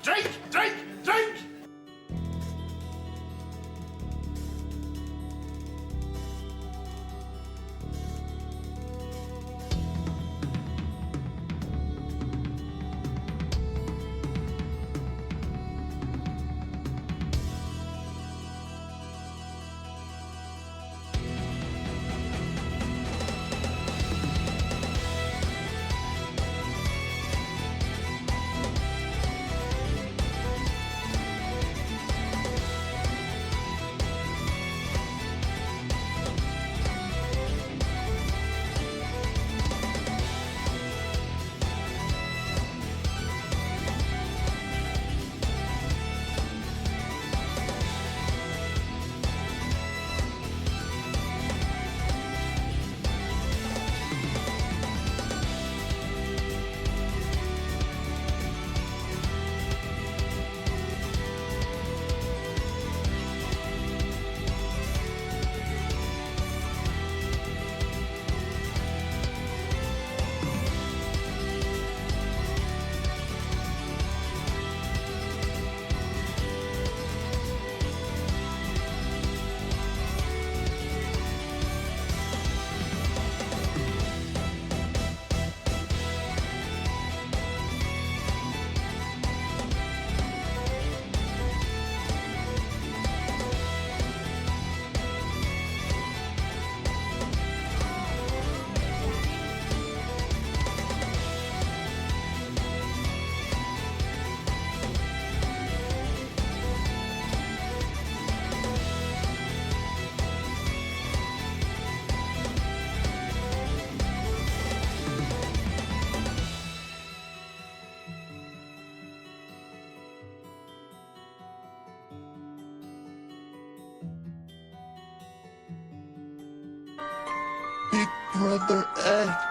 Drink! Drink! Drink! Big Brother X.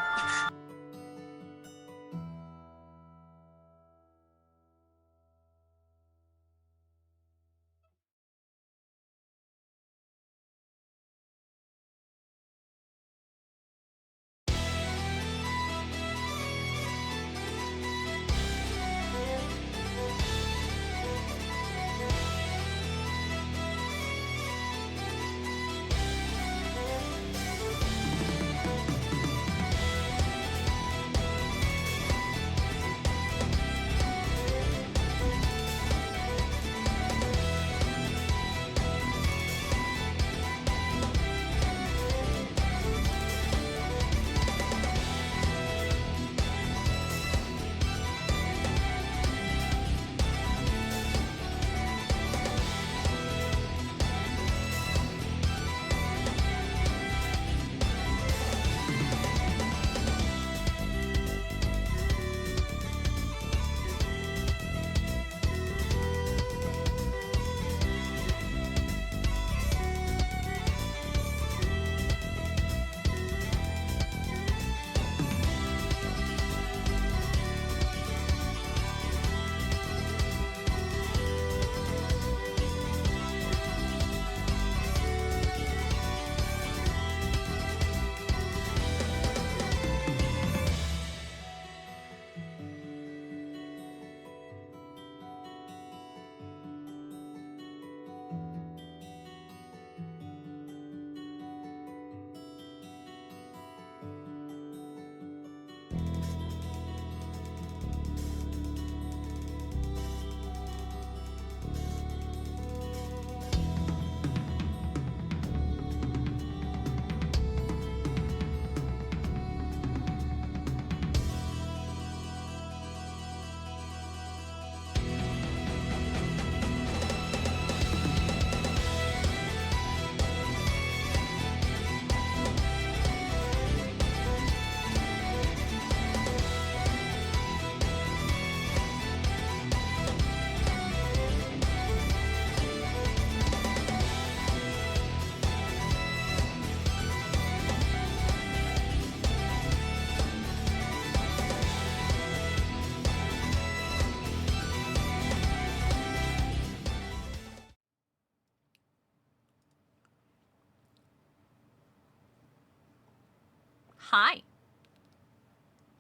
Hi.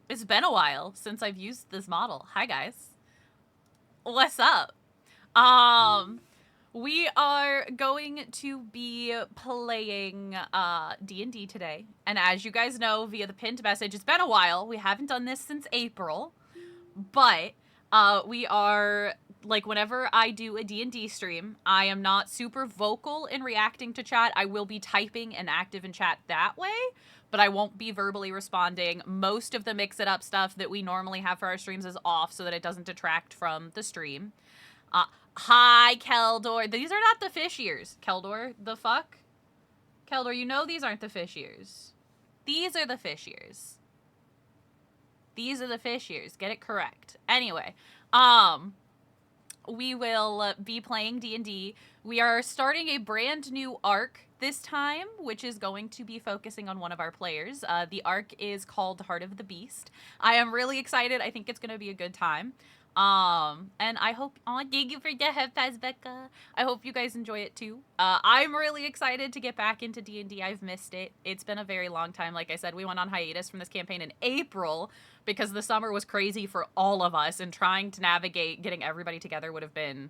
It's been a while since I've used this model. Hi, guys. What's up? We are going to be playing D&D today. And as you guys know via the pinned message, it's been a while. We haven't done this since April. But we are, like, whenever I do a D&D stream, I am not super vocal in reacting to chat. I will be typing and active in chat that way, but I won't be verbally responding. Most of the mix-it-up stuff that we normally have for our streams is off so that it doesn't detract from the stream. Hi, Keldor. These are not the fish ears. Keldor, the fuck? Keldor, you know these aren't the fish ears. These are the fish ears. These are the fish ears. Get it correct. Anyway, we will be playing D&D. We are starting a brand new arc this time, which is going to be focusing on one of our players. The arc is called Heart of the Beast. I am really excited. I think it's going to be a good time. And I hope, thank you for the head pass, Becca. I hope you guys enjoy it too. I'm really excited to get back into D&D. I've missed it. It's been a very long time. Like I said, we went on hiatus from this campaign in April because the summer was crazy for all of us, and trying to navigate getting everybody together would have been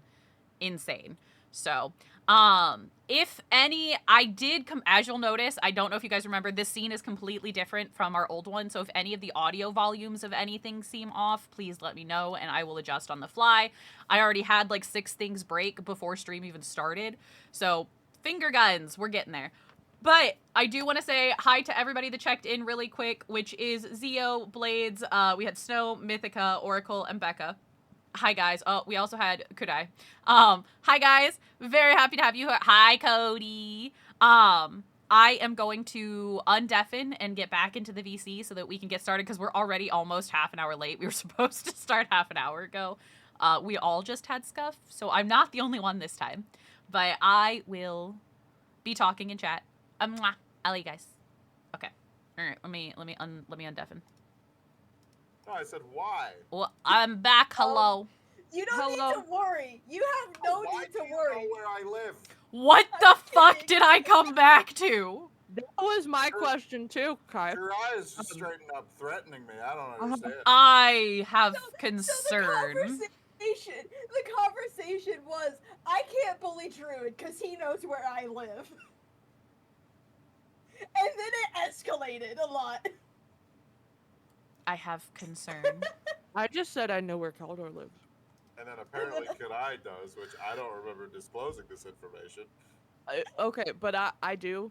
insane. So, if any, I did come, as you'll notice, I don't know if you guys remember, this scene is completely different from our old one, so if any of the audio volumes of anything seem off, please let me know, and I will adjust on the fly. I already had, like, 6 things break before stream even started, so finger guns, we're getting there. But I do want to say hi to everybody that checked in really quick, which is Zio, Blades, we had Snow, Mythica, Oracle, and Becca. Hi, guys. Oh, we also had Kudai. Hi, guys. Very happy to have you here. Hi, Cody. I am going to undeafen and get back into the VC so that we can get started, because we're already almost half an hour late. We were supposed to start half an hour ago. We all just had scuff, so I'm not the only one this time. But I will be talking in chat. I love you guys. Okay. All right. Let me undeafen. No, I said why. Well, I'm back. Hello. You don't need to worry. You have no need to worry. Why do you know where I live? What the fuck did I come back to? That was my question too, Kai. Your eyes just straighten up threatening me. I don't understand. I have concern. So the conversation was, I can't bully Druid because he knows where I live. And then it escalated a lot. I have concern. I just said I know where Keldor lives. And then apparently Kudai does, which I don't remember disclosing this information. Okay, but I do,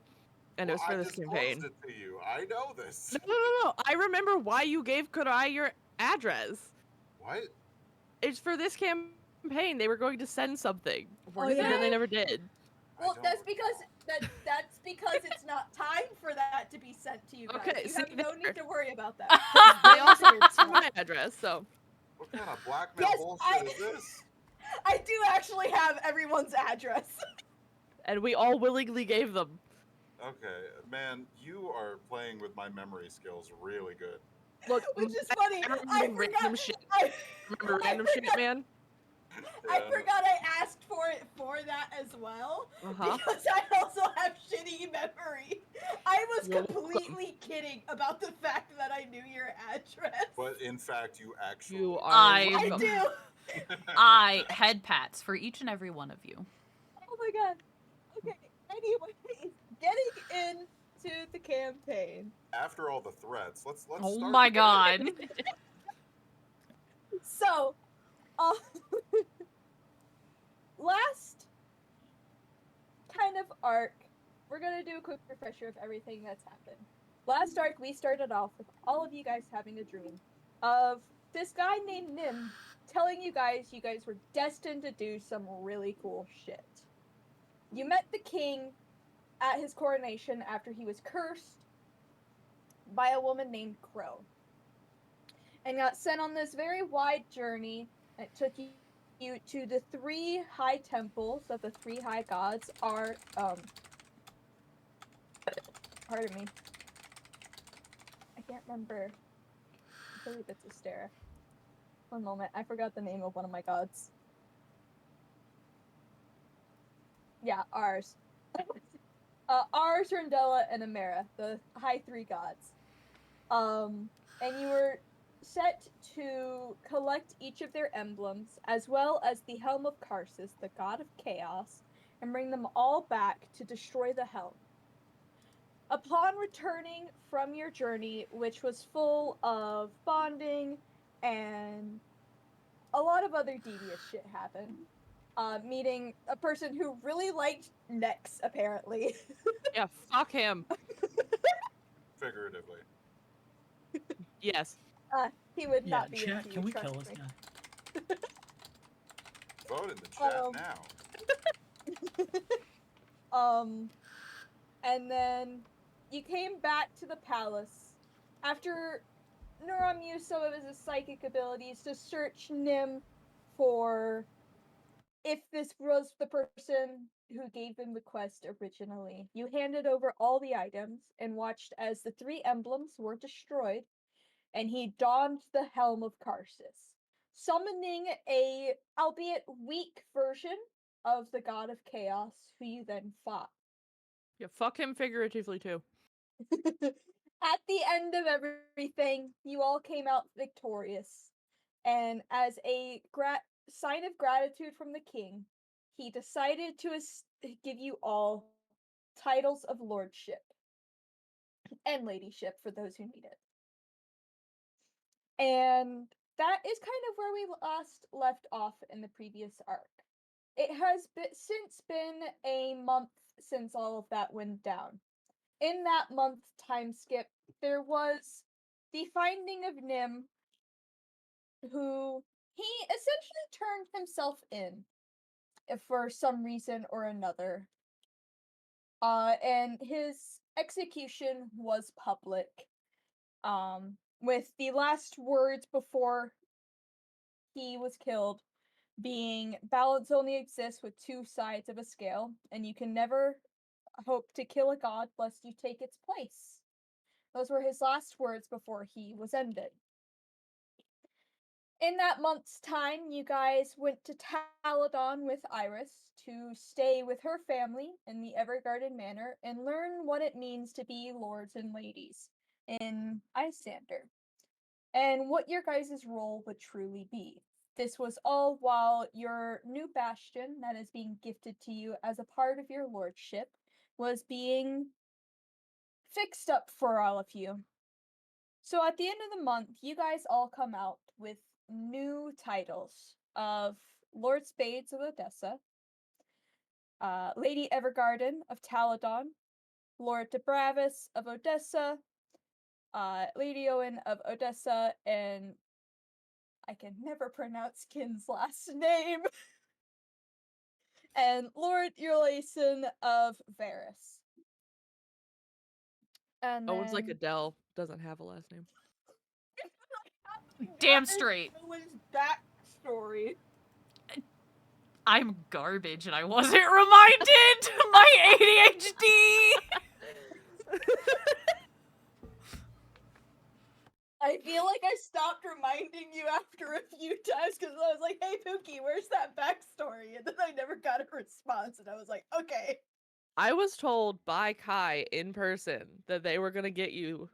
and it was for this campaign. I disclosed it to you. I know this. No. I remember why you gave Kudai your address. What? It's for this campaign. They were going to send something, Oh, and yeah? then they never did. Well, that's because it's not time for that to be sent to you guys. Okay, you see, have no need to worry about that. They also have my address, so. What kind of blackmail bullshit is this? I do actually have everyone's address. And we all willingly gave them. Okay, man, you are playing with my memory skills really good. Look, which is funny. I forgot. Random shit. Remember random shit, man? I forgot I asked for it for that as well, because I also have shitty memory. I was completely kidding about the fact that I knew your address. But in fact, you actually... You are. I do. I head pats for each and every one of you. Oh my god. Okay, anyways, getting into the campaign. After all the threats, let's start. Oh my god. So, last kind of arc, we're gonna do a quick refresher of everything that's happened. Last arc, we started off with all of you guys having a dream of this guy named Nim telling you guys were destined to do some really cool shit. You met the king at his coronation after he was cursed by a woman named Crow, and got sent on this very wide journey. It took you to the 3 high temples of the 3 high gods. Are pardon me, I can't remember. I believe it's Astera. One moment, I forgot the name of one of my gods. Yeah, Ars. Ars, Rundella, and Amera, the high 3 gods. And you were set to collect each of their emblems, as well as the Helm of Karsus, the god of chaos, and bring them all back to destroy the helm. Upon returning from your journey, which was full of bonding and a lot of other devious shit happened, meeting a person who really liked necks, apparently. Yeah, fuck him. Figuratively. Yes. He would Yeah, not be chat, into can you, we trust kill this me. guy? Vote in the chat now. And then you came back to the palace after Nuram used some of his psychic abilities to search Nim for if this was the person who gave him the quest originally. You handed over all the items and watched as the 3 emblems were destroyed, and he donned the Helm of Karsus, summoning a, albeit weak, version of the God of Chaos, who you then fought. Yeah, fuck him figuratively too. At the end of everything, you all came out victorious, and as a sign of gratitude from the king, he decided to give you all titles of lordship and ladyship for those who need it. And that is kind of where we last left off in the previous arc. It has since been a month since all of that went down. In that month time skip, there was the finding of Nim, who he essentially turned himself in for some reason or another. And his execution was public. With the last words before he was killed being, balance only exists with 2 sides of a scale, and you can never hope to kill a god lest you take its place. Those were his last words before he was ended. In that month's time, you guys went to Taladon with Iris to stay with her family in the Evergarden Manor and learn what it means to be lords and ladies in Isandr, and what your guys' role would truly be. This was all while your new bastion that is being gifted to you as a part of your lordship was being fixed up for all of you. So at the end of the month, you guys all come out with new titles of Lord Spades of Odessa, Lady Evergarden of Taladon, Lord Debravis of Odessa, Lady Owen of Odessa, and I can never pronounce Kin's last name, and Lord Urlason of Varus. And Owen's like then Adele, doesn't have a last name. Damn That is straight. Owen's backstory. I'm garbage and I wasn't reminded. My ADHD. I feel like I stopped reminding you after a few times because I was like, hey, Pookie, where's that backstory? And then I never got a response, and I was like, okay. I was told by Kai in person that they were gonna get you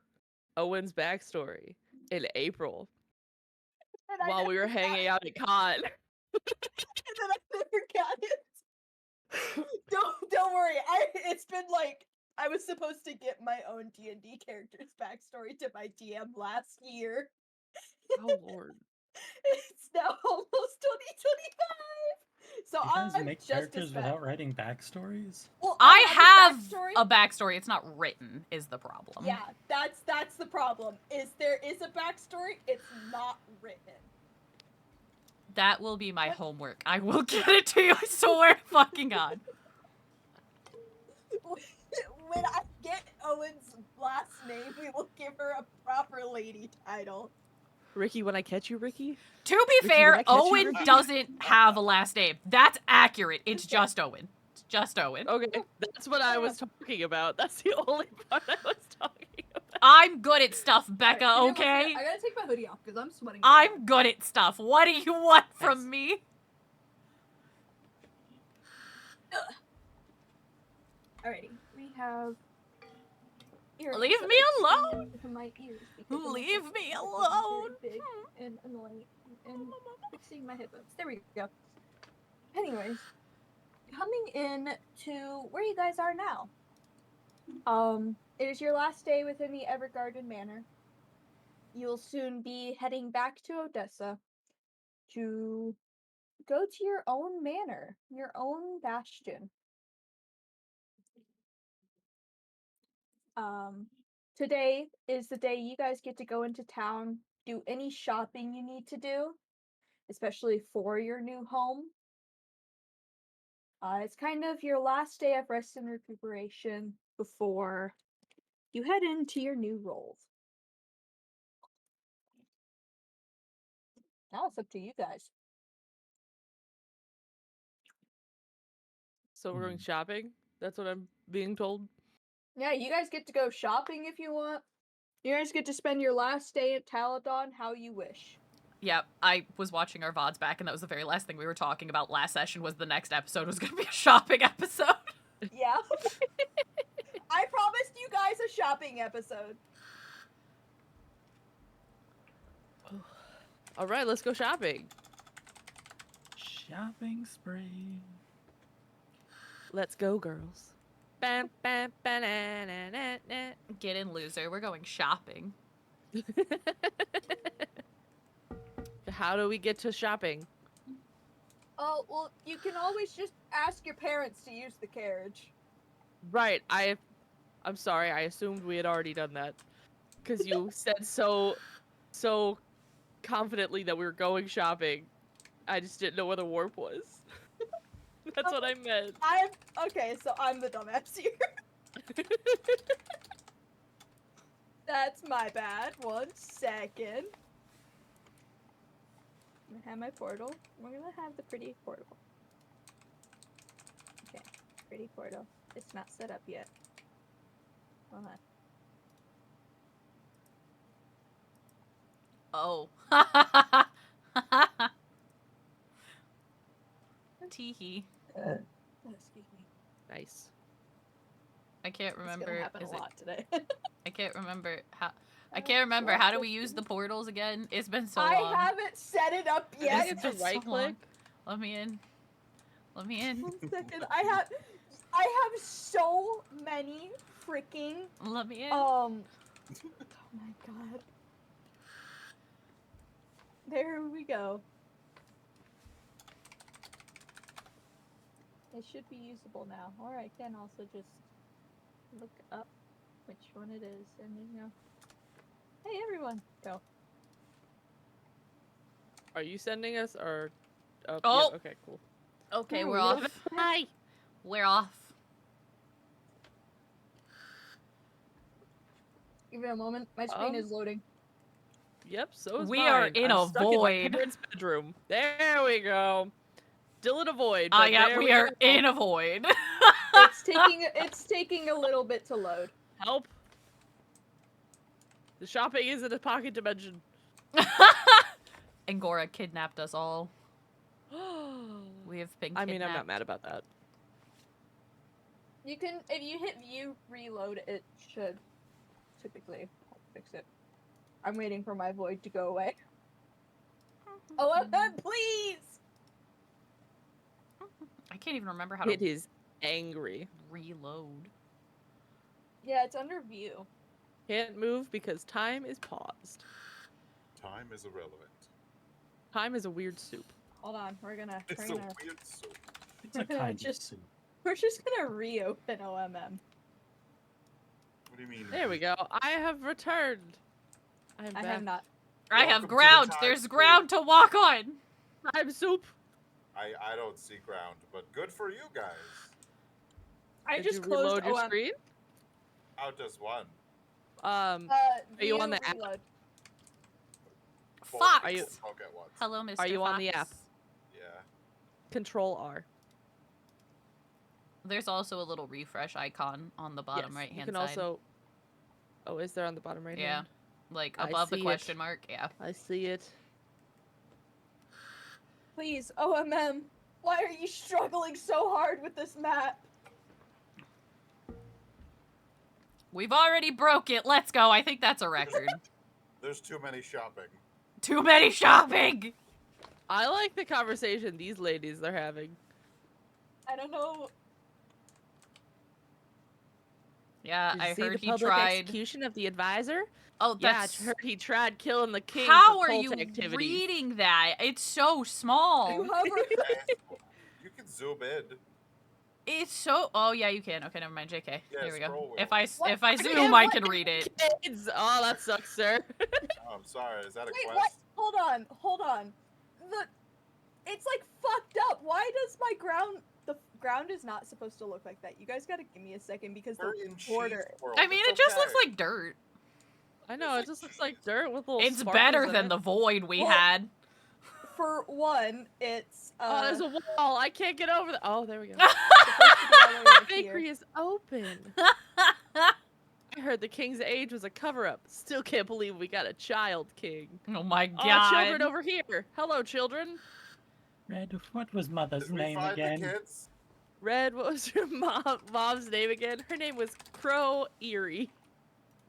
Owen's backstory in April And I while we were never got hanging it, out at con. and then I never got it. Don't worry. It's been like I was supposed to get my own D&D character's backstory to my DM last year. Oh lord. It's now almost 2025. So You guys I'm make just as characters bad. without writing backstories? Well, I have his backstory. a backstory. It's not written, is the problem. Yeah, that's the problem. Is there is a backstory, it's not written. That will be my homework. I will get it to you. I swear to fucking God. When I get Owen's last name, we will give her a proper lady title. Ricky, when I catch you, Ricky? To be Ricky, when fair, I catch you, Owen Ricky? doesn't have a last name. That's accurate. It's just Owen. It's just Owen. Okay, that's what I was talking about. That's the only part I was talking about. I'm good at stuff, Becca, Alright, okay? I gotta take my hoodie off because I'm sweating. I'm good at stuff. What do you want from me? Alrighty, we have earrings Leave that me are alone. sticking into my ears because of my Leave headphones me that are alone. very big and annoying and fixing my headphones. There we go. Anyways, coming in to where you guys are now. It is your last day within the Evergarden Manor. You'll soon be heading back to Odessa to go to your own manor, your own bastion. Today is the day you guys get to go into town, do any shopping you need to do, especially for your new home. It's kind of your last day of rest and recuperation before you head into your new roles. Now it's up to you guys. So we're going shopping? That's what I'm being told. Yeah, you guys get to go shopping if you want. You guys get to spend your last day at Taladon how you wish. Yep, I was watching our VODs back, and that was the very last thing we were talking about last session. Was the next episode was going to be a shopping episode. Yeah. I promised you guys a shopping episode. All right, let's go shopping. Shopping spree. Let's go, girls. Bam, bam, ba-na-na-na-na. Get in, loser. We're going shopping. How do we get to shopping? Oh, well, you can always just ask your parents to use the carriage. Right, I'm sorry, I assumed we had already done that. Because you said so confidently that we were going shopping. I just didn't know where the warp was. That's what I meant. Okay, so I'm the dumbass here. That's my bad. 1 second. I'm gonna have my portal. We're gonna have the pretty portal. Okay, pretty portal. It's not set up yet. Hold on. Oh. Teehee. Excuse me. Nice. I can't It's gonna remember. happen a lot today. I can't remember how. I can't remember. How do we use the portals again? It's been so I long. haven't set it up yet. Is it It's the right so long. click? Let me in. Let me in. 1 second. I have so many freaking Let me in. oh my god. There we go. It should be usable now. Or I can also just look up which one it is and you know. Hey everyone, go. Are you sending us or? Oh. Oh. Yeah, okay, cool. Okay, Ooh, we're you off. don't- Hi. We're off. Give it a moment. My screen is loading. Yep, so is We mine. are in I'm a stuck in my void. parents' bedroom. There we go. Still in a void. Ah, But yeah, there we go. are in a void. It's taking a little bit to load. Help. The shopping is in a pocket dimension. Angora kidnapped us all. We have been I kidnapped. mean, I'm not mad about that. You can, if you hit view reload, it should typically fix it. I'm waiting for my void to go away. Oh, please! I can't even remember how It to is angry. reload. Yeah, it's under view. Can't move because time is paused. Time is irrelevant. Time is a weird soup. Hold on, we're gonna It's a weird soup. It's a kind of Just- soup. we're just gonna reopen OMM. What do you mean? There we go. I have returned. I am I back. have not. I have Welcome to the ground. time There's soup. ground to walk on. Time soup. I don't see ground, but good for you guys. I Did just you closed reload your OMM. screen? How does one? Are you on view the app? reload. Both Fox. Are you- poke at once. Hello, Mr. Are you on the Fox. app? Yeah. Control R. There's also a little refresh icon on the bottom Yes, right hand you can side. also. Oh, is there on the bottom right Yeah. hand? Like I above the see it. question mark. Yeah. I see it. Please, OMM. Why are you struggling so hard with this map? We've already broke it. Let's go. I think that's a record. There's too many shopping. Too many shopping. I like the conversation these ladies are having. I don't know. Yeah, Did you I see heard the he public tried. execution of the advisor? Oh, Yeah, that's. I heard he tried killing the king How for are cult you activities. reading that? It's so small. You hover. You can zoom in. It's so. Oh yeah, you can. Okay, never mind. JK. Yeah, Here we go. scroll wheel. If I What? zoom, can't I look can at read it. Kids! Oh, that sucks, sir. Oh, I'm sorry. Is that a Wait, quest? what? Hold on. It's like fucked up. Why does my the ground is not supposed to look like that? You guys gotta give me a second because We're the in cheese border. world. I mean, It's it just looks okay. like dirt. I know, it just looks like dirt with little It's sparkles better in than it. the void we Well, had. For one, it's Oh, there's a wall. I can't get over the. Oh, there we go. supposed to be all the way The over here. bakery is open. I heard the king's age was a cover-up. Still can't believe we got a child king. Oh my Oh, god. children over here. Hello, children. Red, what was mother's Did we name find again? the kids? Red, what was your mom's name again? Her name was Crow Erie.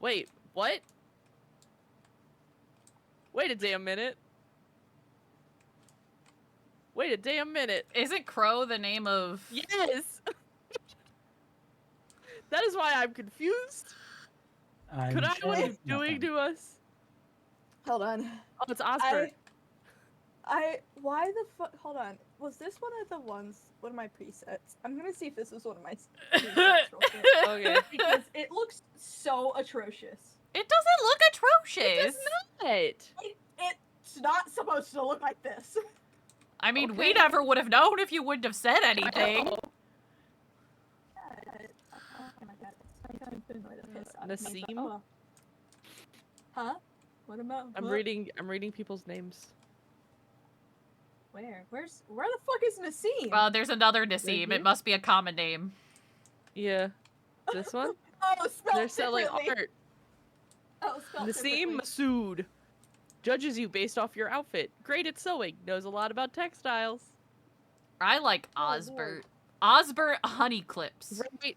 Wait, what? Wait a damn minute. Wait a damn minute. Isn't Crow the name of? Yes! That is why I'm confused. Could I sure what are you it's doing nothing. to us? Hold on. Oh, it's Oscar. Why the fuck? Hold on. Was this one of my presets? I'm gonna see if this was one of my presets real quick. Okay. Because it looks so atrocious. It doesn't look atrocious. It's not. It's not supposed to look like this. I mean, we Okay. never would have known if you wouldn't have said anything. Oh, Oh my god, it's kind of annoyed the piss out of me, Nassim? but oh well. Huh? What about? I'm what? reading people's names. Where the fuck is Nassim? Well, there's another Nassim. here? It must be a common name. Yeah. This one? Oh, spelled They're selling differently. art. Oh, spelled Nassim differently. Masood. Judges you based off your outfit. Great at sewing. Knows a lot about textiles. I like Oh, Osbert. Osbert Honeyclips. Right.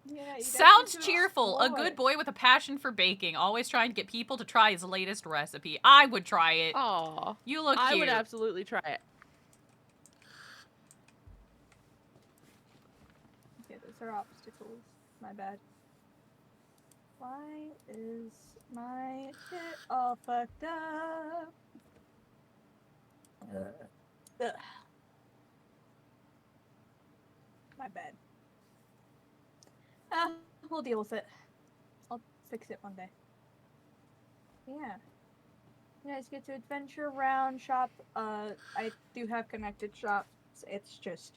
Yeah, you guys Sounds need to cheerful. A explore. good boy with a passion for baking. Always trying to get people to try his latest recipe. I would try it. Aw. You look I cute. would absolutely try it. Okay, those are obstacles. My bad. Why is my shit all fucked up? Ugh. My bad. We'll deal with it. I'll fix it one day. Yeah. You guys get to adventure around, shop. I do have connected shops. It's just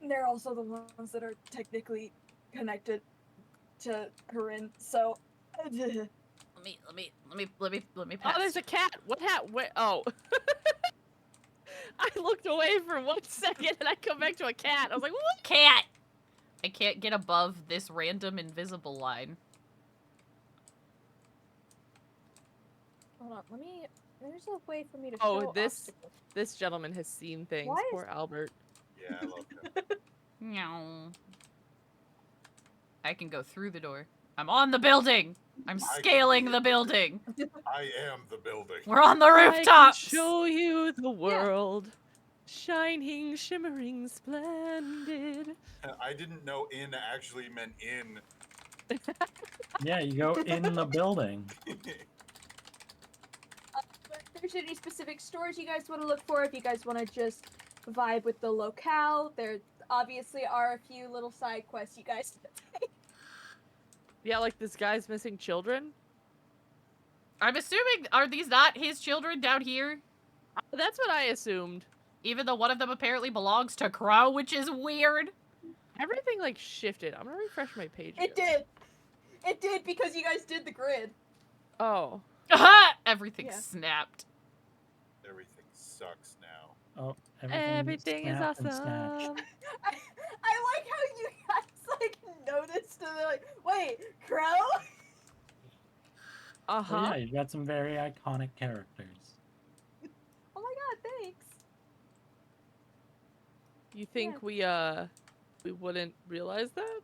they're also the ones that are technically connected to Corinne. So Let me pass. Oh, there's a cat. What Wait, oh. I looked away for 1 second and I come back to a cat. I was like, what? cat. I can't get above this random invisible line. hold on, let me. There's a way for me to Oh, show this- obstacles. This gentleman has seen things. Why is- Poor Albert. Yeah, I love him. Meow. I can go through the door. I'm on the building. I'm I can scaling see the it. building. I am the building. We're on the I can rooftops. show you the world. Shining, shimmering, splendid. I didn't know in actually meant in. Yeah, you go in the building. If there's any specific stores you guys want to look for, if you guys want to just vibe with the locale, there obviously are a few little side quests you guys. Yeah, like this guy's missing children. I'm assuming, are these not his children down here? That's what I assumed. Even though one of them apparently belongs to Crow, which is weird. Everything like shifted. I'm gonna refresh my page. It again. did. It did because you guys did the grid. Oh. Everything Yeah. snapped. Everything sucks now. Oh, Everything is snapped and snatched. awesome. I like how you guys like noticed and they're like, wait, Crow? Uh Oh, huh. yeah, you've got some very iconic characters. Oh my god, thanks. You think Yeah. we we wouldn't realize that.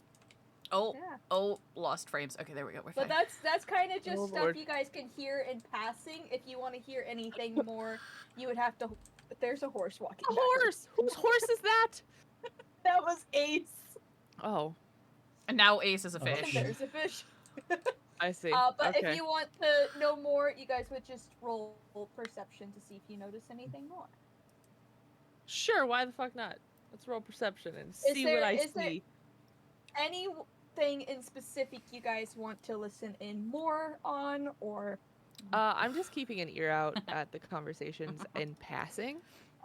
Oh, Yeah. oh, lost frames. Okay, there we go. We're fine. But that's kind of just Oh, stuff Lord. you guys can hear in passing. If you want to hear anything more, you would have to. There's a horse walking. A back. horse. Whose horse is that? That was Ace. Oh, And now Ace is a Oh, fish. okay. There's a fish. I see. But okay. if you want to know more, you guys would just roll perception to see if you notice anything more. Sure, why the fuck not? Let's roll perception and see what I is there see. anything in specific you guys want to listen in more on, or I'm just keeping an ear out at the conversations in passing.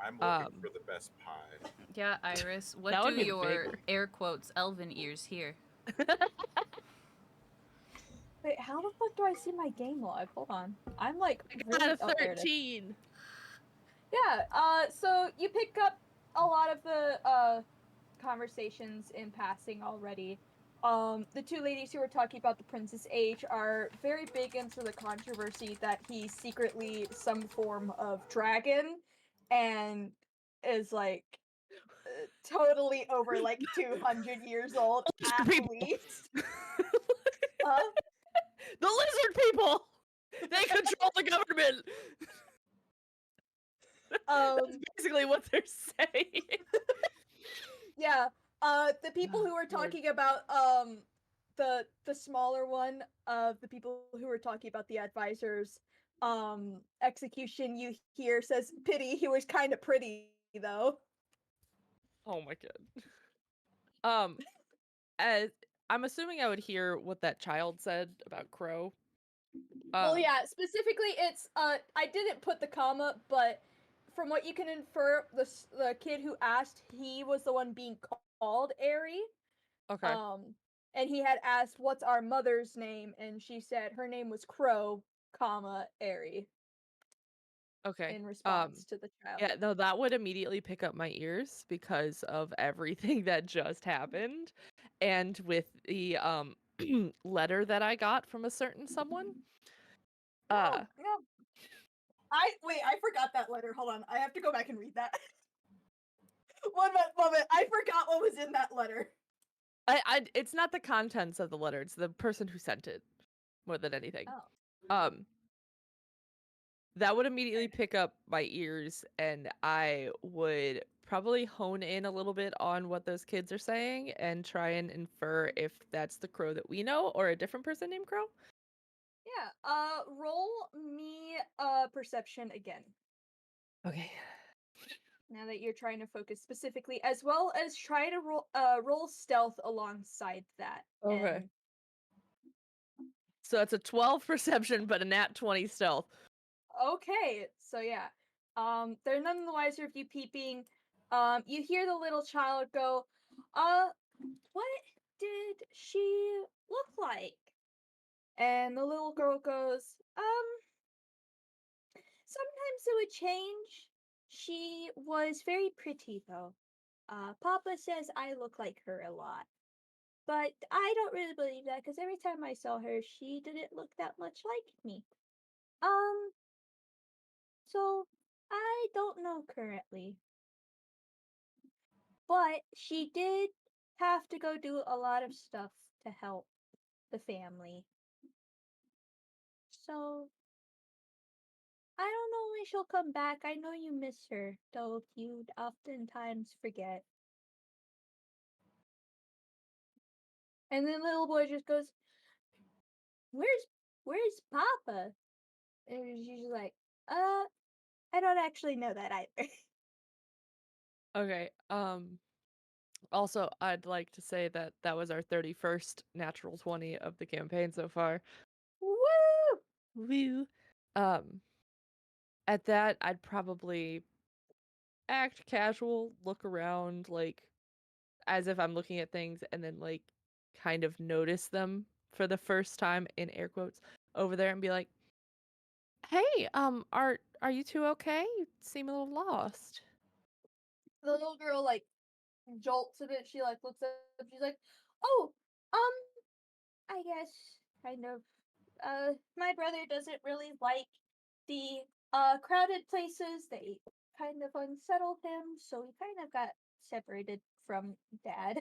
I'm looking for the best pie. Yeah, Iris. What That would do be the your big one. air quotes elven ears hear? wait, how the fuck do I see my game log? Hold on, I'm like Got really a oh, there it is. 13. Yeah, so you pick up a lot of the conversations in passing already. The two ladies who were talking about the Prince's Age are very big into the controversy that he's secretly some form of dragon and is like totally over like 200 years old Lizard at people. least. The lizard people! They control the government! That's basically what they're saying. Yeah. The people who were Lord. talking about the smaller one of the people who were talking about the advisor's execution, you hear says, "Pity, he was kind of pretty though." Oh my god. As I'm assuming I would hear what that child said about Crow. Well, yeah, specifically it's I didn't put the comma, but from what you can infer, the kid who asked, he was the one being called Airy. Okay. And he had asked, "What's our mother's name?" And she said her name was Crow, comma Airy. Okay. In response to the child. Yeah, no, that would immediately pick up my ears because of everything that just happened. And with the letter that I got from a certain someone. Yeah. I forgot that letter. Hold on. I have to go back and read that. One moment. I forgot what was in that letter. It's not the contents of the letter, it's the person who sent it more than anything. Oh. That would immediately pick up my ears, and I would probably hone in a little bit on what those kids are saying and try and infer if that's the Crow that we know or a different person named Crow. Yeah. Roll me perception again. Okay. Now that you're trying to focus specifically, as well as try to roll stealth alongside that. Okay. And... So it's a 12 perception, but a nat 20 stealth. Okay, so yeah. They're none the wiser of you peeping. You hear the little child go, what did she look like? And the little girl goes, sometimes it would change. She was very pretty though. Papa says I look like her a lot. But I don't really believe that because every time I saw her, she didn't look that much like me. So I don't know currently. But she did have to go do a lot of stuff to help the family. So I don't know when she'll come back. I know you miss her, though you'd oftentimes forget. And then little boy just goes, Where's Papa? And she's like, I don't actually know that either. Okay. Also, I'd like to say that that was our 31st natural 20 of the campaign so far. Woo! Woo. At that, I'd probably act casual, look around, like, as if I'm looking at things, and then, like, kind of notice them for the first time, in air quotes, over there and be like, hey, are you two okay? You seem a little lost. The little girl, like, jolts a bit. She, like, looks up. She's like, oh, I guess, kind of. My brother doesn't really like the, crowded places. They kind of unsettle him, so he kind of got separated from Dad.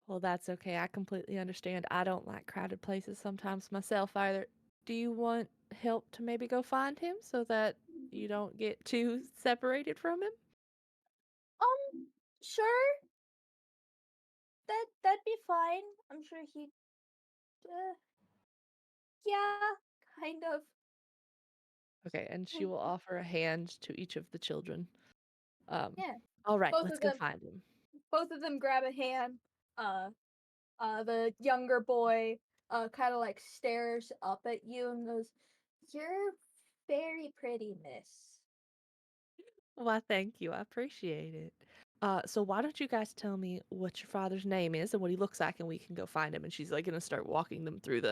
Well, that's okay. I completely understand. I don't like crowded places sometimes myself either. Do you want help to maybe go find him so that you don't get too separated from him? Sure, that'd be fine. I'm sure he. Uh, yeah, kind of. Okay, and she We, will offer a hand to each of the children. yeah, All right, both let's of go them. find him. Both of them grab a hand. Uh, the younger boy, kind of like stares up at you and goes, "You're very pretty, miss." Why, thank you. I appreciate it. So why don't you guys tell me what your father's name is and what he looks like, and we can go find him. And she's like gonna start walking them um, through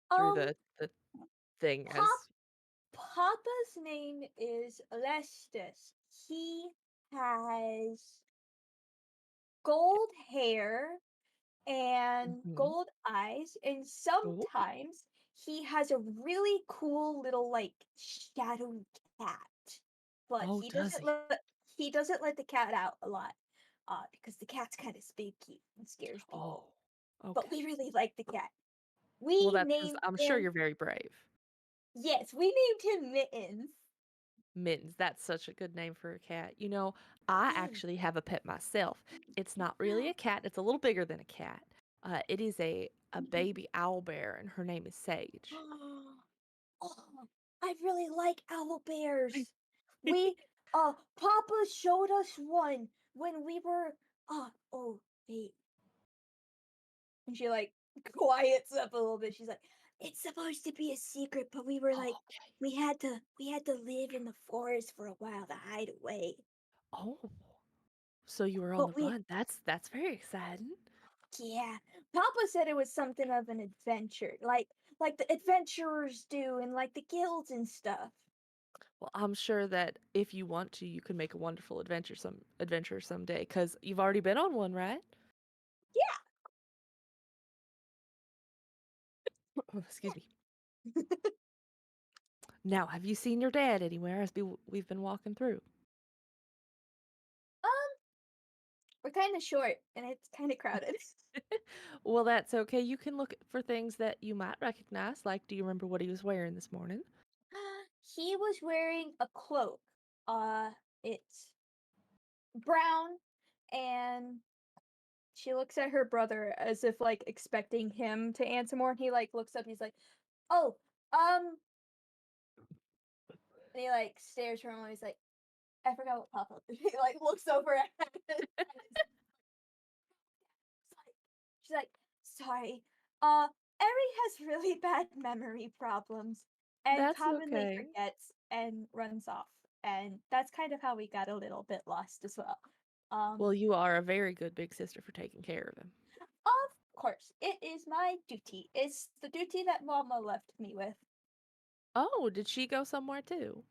Um, the thing Pop as. Papa's name is Alestis. He has gold hair and Mhm. gold eyes, and Oh, sometimes he has a really cool little like shadowy cat. But oh, does he? he doesn't let the cat out a lot, because the cat's kind of spooky and scares people. Oh, But okay. we really like the cat. Well, We that's because named I'm sure him you're very brave. Yes, we named him Mittens. Mittens, that's such a good name for a cat. It I is. actually have a pet myself. It's not really a cat, it's a little bigger than a cat. It is a baby owl bear, and her name is Sage. Oh, I really like owl bears. We Papa showed us one when we were oh wait. And she like quiets up a little bit. She's like, it's supposed to be a secret, but we were like Okay. we had to live in the forest for a while to hide away. Oh, so you were on the But we run. That's very exciting. Yeah. Papa said it was something of an adventure, like the adventurers do and like the guilds and stuff. Well, I'm sure that if you want to, you can make a wonderful adventure someday. Cause you've already been on one, right? Oh, excuse me. Now, have you seen your dad anywhere as we've been walking through? Um, we're kind of short and it's kind of crowded. Well, that's okay. You can look for things that you might recognize. Like, do you remember what he was wearing this morning? He was wearing a cloak. It's brown, and she looks at her brother as if like expecting him to answer more. And he like looks up and he's like, "Oh, um," and he like stares for a moment. He's like, "I forgot what Papa." He like looks over at his like she's like, "Sorry. Eri has really bad memory problems and That's commonly okay. forgets and runs off. And that's kind of how we got a little bit lost as well. Um, Well, you are a very good big sister for taking care of him. of course, it is my duty. It's the duty that Mama left me with. Oh, did she go somewhere too?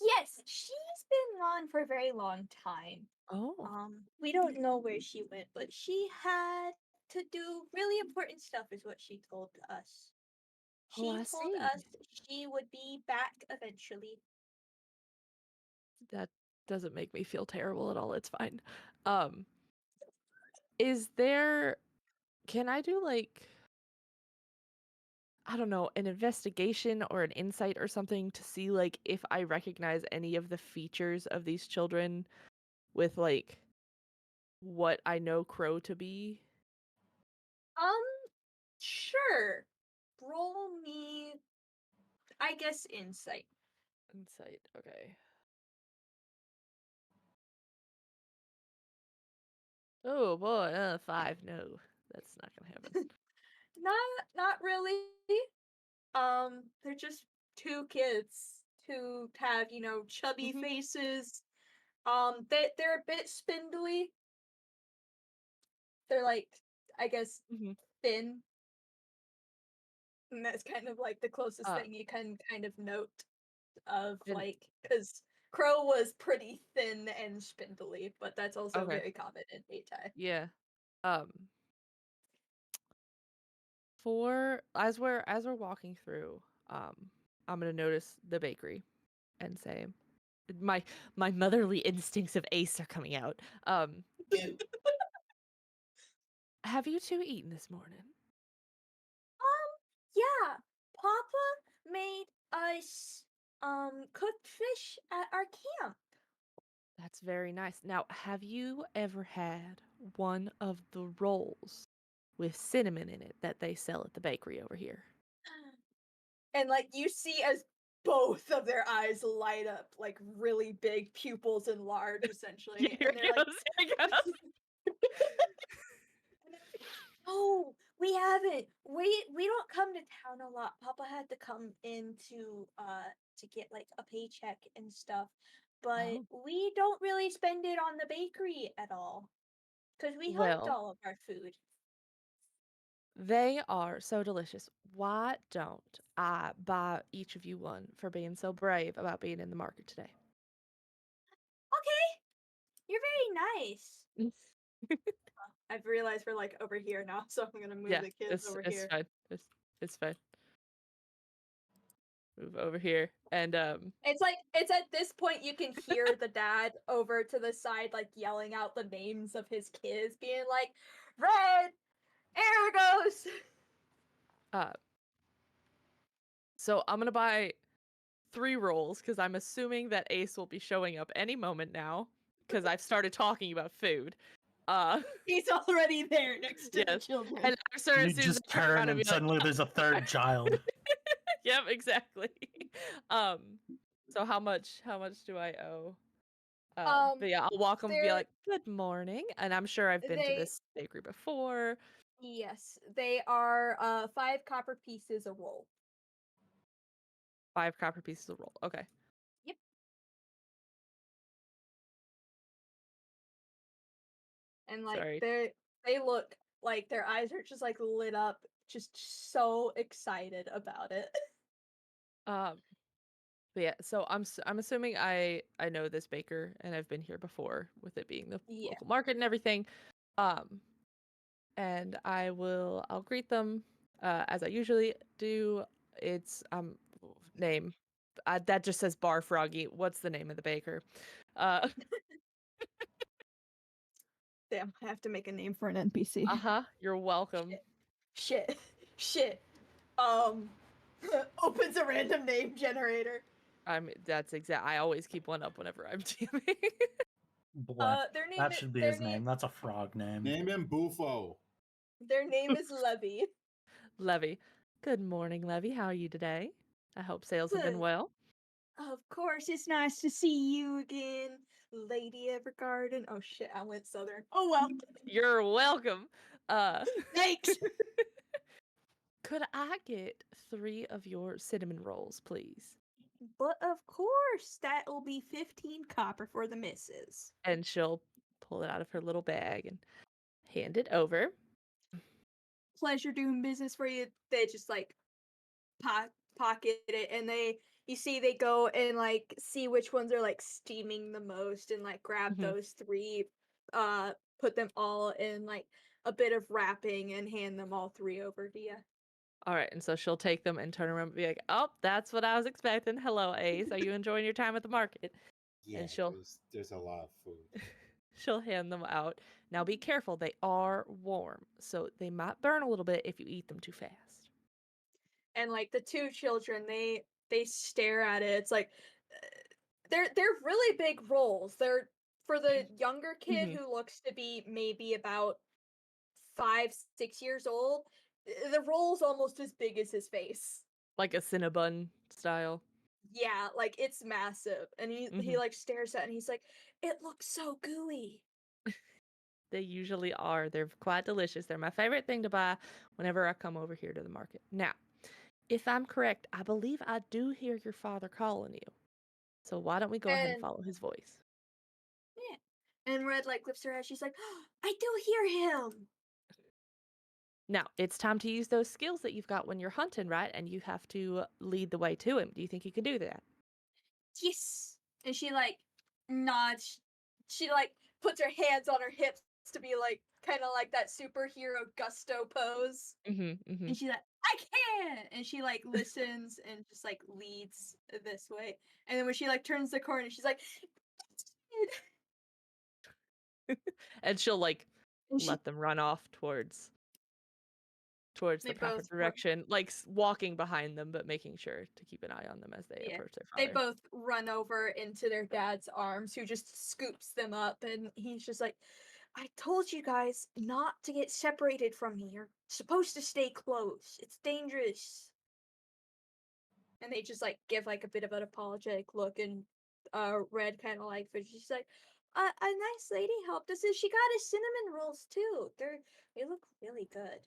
Yes, she's been gone for a very long time. Oh, We don't know where she went, but she had to do really important stuff, is what she told us. oh, She I told see. us she would be back eventually. That doesn't make me feel terrible at all. It's fine. Um, is there, can I do like, I don't know, an investigation or an insight or something to see like if I recognize any of the features of these children with like what I know Crow to be? Um, sure. Roll me, I guess, insight. Insight, okay. Oh boy, 5. No, that's not gonna happen. Not really. They're just two kids who have, chubby Hmm. faces. They're a bit spindly. They're like, I guess, Hmm. thin. And that's kind of like the closest Uh, thing you can kind of note of and like, because Crow was pretty thin and spindly, but that's also okay, very common in Eitai. yeah. Um, for as we're walking through, I'm gonna notice the bakery and say, my my motherly instincts of Ace are coming out. Have you two eaten this morning? Yeah, Papa made us cooked fish at our camp. That's very nice. Now, have you ever had one of the rolls with cinnamon in it that they sell at the bakery over here? And like you see as both of their eyes light up, like really big pupils enlarge essentially, Here and they're it like, goes. Here it goes. "Oh, we haven't. We don't come to town a lot. Papa had to come in to get like a paycheck and stuff, but Oh, we don't really spend it on the bakery at all because we hunt well, all of our food." they are so delicious. Why don't I buy each of you one for being so brave about being in the market today? Okay, you're very nice. I've realized we're like over here now, so I'm gonna move Yeah, the kids it's over it's here. fine. It's fine. Move over here. And It's at this point you can hear the dad over to the side like yelling out the names of his kids, being like, "Red, Aragos!" uh so I'm gonna buy 3 rolls because I'm assuming that Ace will be showing up any moment now because I've started talking about food. Uh He's already there next to the yes. children. And I'm sure You as soon as just I turn turn around and and be like, suddenly there's a third child. yep, exactly. Um, so how much do I owe? But Um, yeah, I'll walk 'em and be they're like, "Good morning," and I'm sure I've been to they this bakery before. yes, they are 5 copper pieces a roll. 5 copper pieces of roll. Okay. Yep. And like Sorry. they look like their eyes are just like lit up, just so excited about it. Um, but yeah, so I'm assuming I know this baker and I've been here before with it being the Yeah. local market and everything. Um, and I'll greet them as I usually do. It's name that just says Bar Froggy. What's the name of the baker? Uh, Damn, I have to make a name for an NPC. You're welcome. Shit. Shit. Um opens a random name generator. That's exact. I always keep one up whenever I'm DMing. Blank. Their name That should be their his name name. That's a frog name. Name him Bufo. their name is Levy. Levy. Good morning, Levy. How are you today? I hope sales have been Good. well. Of course, it's nice to see you again, Lady Evergarden. Oh shit, I went southern. Oh well. You're welcome. Uh, Thanks. could I get 3 of your cinnamon rolls, please? But of course, that'll be 15 copper for the missus. And she'll pull it out of her little bag and hand it over. Pleasure doing business for you. They just like pocket it, and you see they go and like see which ones are like steaming the most and like grab Mhm. those 3, put them all in like a bit of wrapping and hand them all 3 over to you. All right, and so she'll take them and turn around and be like, "Oh, that's what I was expecting. Hello, Ace. Are you enjoying your time at the market?" Yeah, And she'll there's a lot of food. she'll hand them out. Now be careful, they are warm, so they might burn a little bit if you eat them too fast. And like the 2 children, they stare at it. It's like uh, they're really big rolls. They're for the younger kid Mhm. who looks to be maybe about 5, 6 years old. The roll's almost as big as his face. Like a Cinnabon style. Yeah, like it's massive. And he Mhm. like stares at it and he's like, "It looks so gooey." They usually are. They're quite delicious. They're my favorite thing to buy whenever I come over here to the market. Now, if I'm correct, I believe I do hear your father calling you. So why don't we go ahead and And follow his voice? yeah. And Red like lifts her head. She's like, "Oh, I do hear him." Now, it's time to use those skills that you've got when you're hunting, right? And you have to lead the way to him. Do you think you can do that? Yes. And she like nods. She like puts her hands on her hips to be like kind of like that superhero gusto pose. Mm-hmm. Mm-hmm. And she's like, "I can!" And she like listens and just like leads this way. And then when she like turns the corner, she's like, And she'll like let them run off towards They the proper both direction, like walking behind them, but making sure to keep an eye on them as they Yeah. approach their They father. both run over into their dad's arms, who just scoops them up, and he's just like, I told you guys not to get separated from me. You're supposed to stay close. It's dangerous. And they just like give like a bit of an apologetic look, and Red kind of like, but she's like, a nice lady helped us, and she got us cinnamon rolls too. They look really good.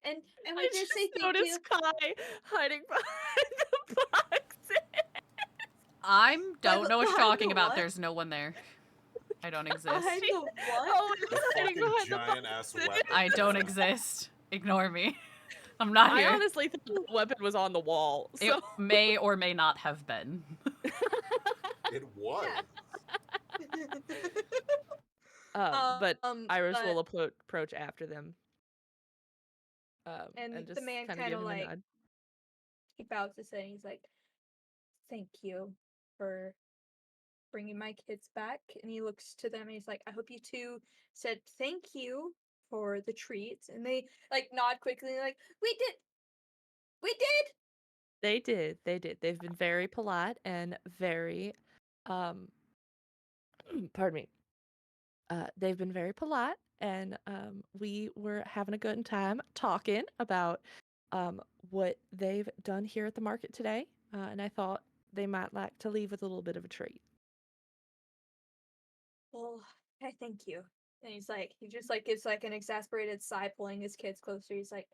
And we I did just say thank noticed you. Kai hiding behind the boxes. Don't know what you're behind talking the about. what? There's no one there. I don't exist. Behind the what? Oh, The he's hiding fucking behind the giant ass boxes. weapon. I don't exist. Ignore me. I'm not I here. honestly thought the weapon was on the wall. It So may or may not have been. It was. but Iris but- will approach after them. and And just the man kind of kind give of him a like nod. he bows to say, he's like, thank you for bringing my kids back. And he looks to them and he's like, I hope you two said thank you for the treats. And they like nod quickly, like, we did. They did. They've been very polite and very, pardon me. They've been very polite, and we were having a good time talking about what they've done here at the market today, and I thought they might like to leave with a little bit of a treat. Well, I thank you. And he's like, he just like gives like an exasperated sigh, pulling his kids closer. He's like,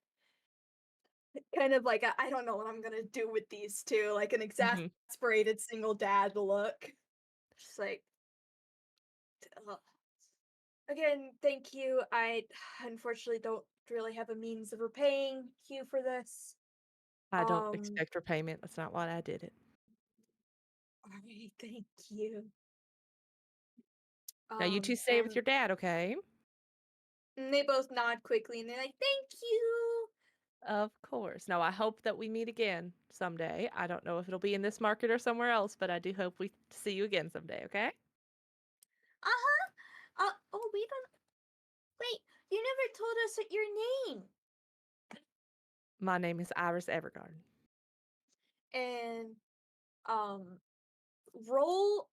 kind of like, I don't know what I'm gonna do with these two, like an exasperated single dad look. Just like, ugh. Again, thank you. I unfortunately don't really have a means of repaying you for this. I don't expect repayment. That's not why I did it. Alright, thank you. Now you two stay with your dad, okay? And they both nod quickly and they're like, thank you. Of course. Now I hope that we meet again someday. I don't know if it'll be in this market or somewhere else, but I do hope we see you again someday, okay? Oh, we don't. Wait, you never told us your name. My name is Iris Evergarden. And roll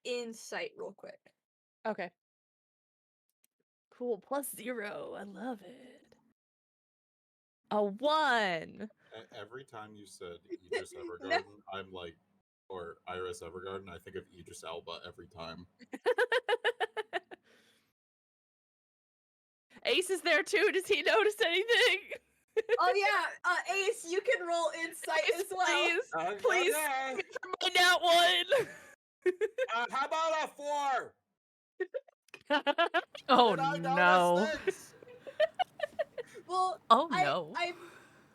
insight real quick. Okay. Cool. +0. I love it. A 1. Every time you said Idris Evergarden, I'm like, or Iris Evergarden, I think of Idris Elba every time. Ace is there too. Does he notice anything? Oh yeah, Ace, you can roll insight Ace, as well. Please. Okay. My nat 1. How about a 4? Oh Did I no. notice things? Well, Oh no.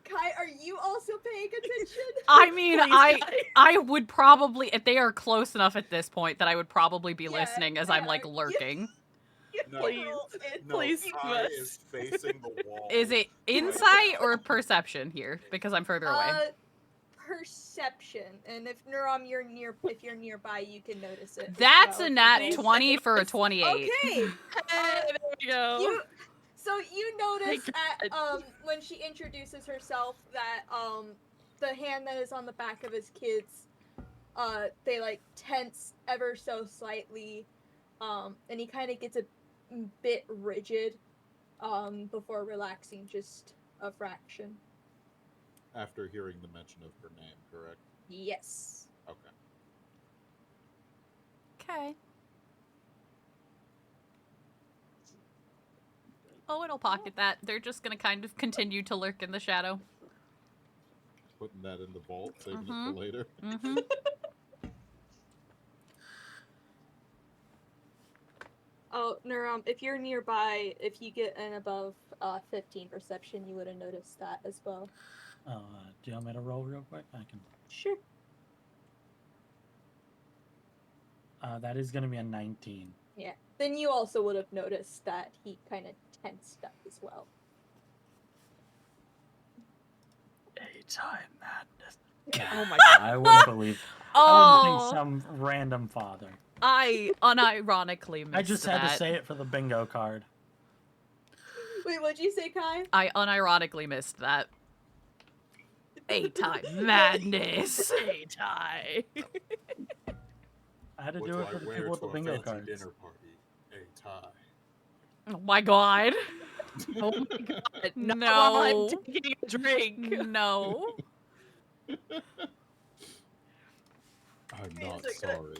Kai, are you also paying attention? I mean, Please, I would probably, if they are close enough at this point, that I would probably be listening as they I'm like are. lurking. You No. can Please. roll No, Please, Kai Wes. is facing the wall. Is it insight right now. or perception here? Because I'm further away. Perception, and if Nuram, if you're nearby, you can notice it. as That's well a if you nat roll. 20 for a 28. Okay. Hey, there we go. You notice Thank at when she introduces herself that the hand that is on the back of his kids, they like tense ever so slightly, and he kind of gets a bit rigid, before relaxing just a fraction. After hearing the mention of her name, correct? Yes. Okay. Okay. Oh, it'll pocket that. They're just gonna kind of continue to lurk in the shadow. Putting that in the vault, saving it for later. Mm-hmm. Oh, Nuram, if you're nearby, if you get an above 15 perception, you would have noticed that as well. Do you want me to roll real quick? I can. Sure. That is going to be a 19. Yeah. Then you also would have noticed that he kind of tensed up as well. Daytime madness. Oh my God. I wouldn't believe. I wouldn't think Oh, some random father. I unironically missed I just had that. to say it for the bingo card. Wait, what'd you say, Kai? I unironically missed that. A-time madness. A-tie. I had to What do do it I for the wear people with to the a bingo fancy cards. dinner party? A tie. Oh my god. Oh my god. Not No. while I'm taking a drink. No. I'm Wait, not is it gonna- sorry.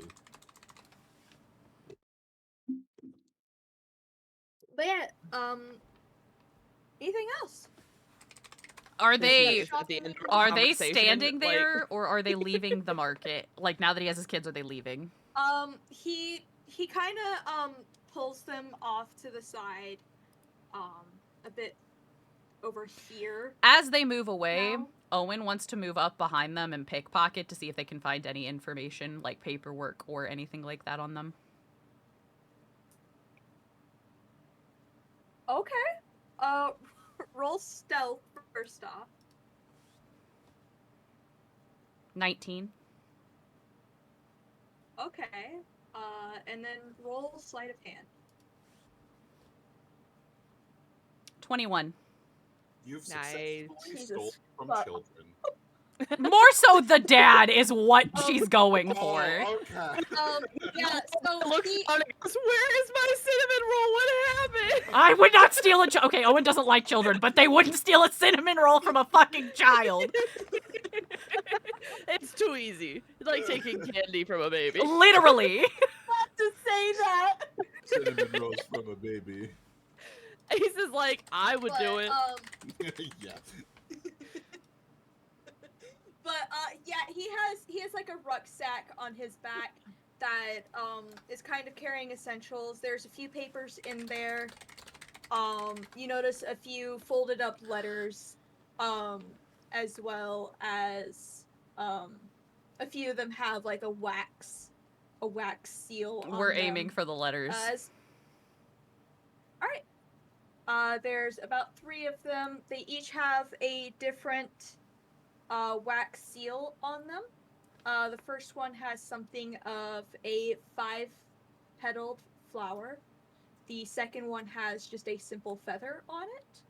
But yeah, anything else? Are Does he they just at the end of the are they conversation, standing like- there or are they leaving the market? Like now that he has his kids, are they leaving? He kind of pulls them off to the side, a bit over here. As they move away, Now? Owen wants to move up behind them and pickpocket to see if they can find any information, like paperwork or anything like that on them. Okay. Roll stealth first off. 19. Okay. And then roll sleight of hand. 21. You've Nice. successfully Jesus stolen from fuck. children. More so the dad is what she's going for. Oh, okay. Yeah. So Looks he, down and goes, "Where is my cinnamon roll? What happened?" I would not steal a okay, Owen doesn't like children, but they wouldn't steal a cinnamon roll from a fucking child. It's too easy. It's like taking candy from a baby. Literally. To say that. Cinnamon rolls from a baby. Ace is like, I would do it. Yeah. But yeah, he has like a rucksack on his back that is kind of carrying essentials. There's a few papers in there. You notice a few folded up letters, as well as a few of them have like a wax seal. We're on aiming them. for the letters. All right. There's about 3 of them. They each have a different wax seal on them. The first one has something of a 5-petaled flower. The second one has just a simple feather on it.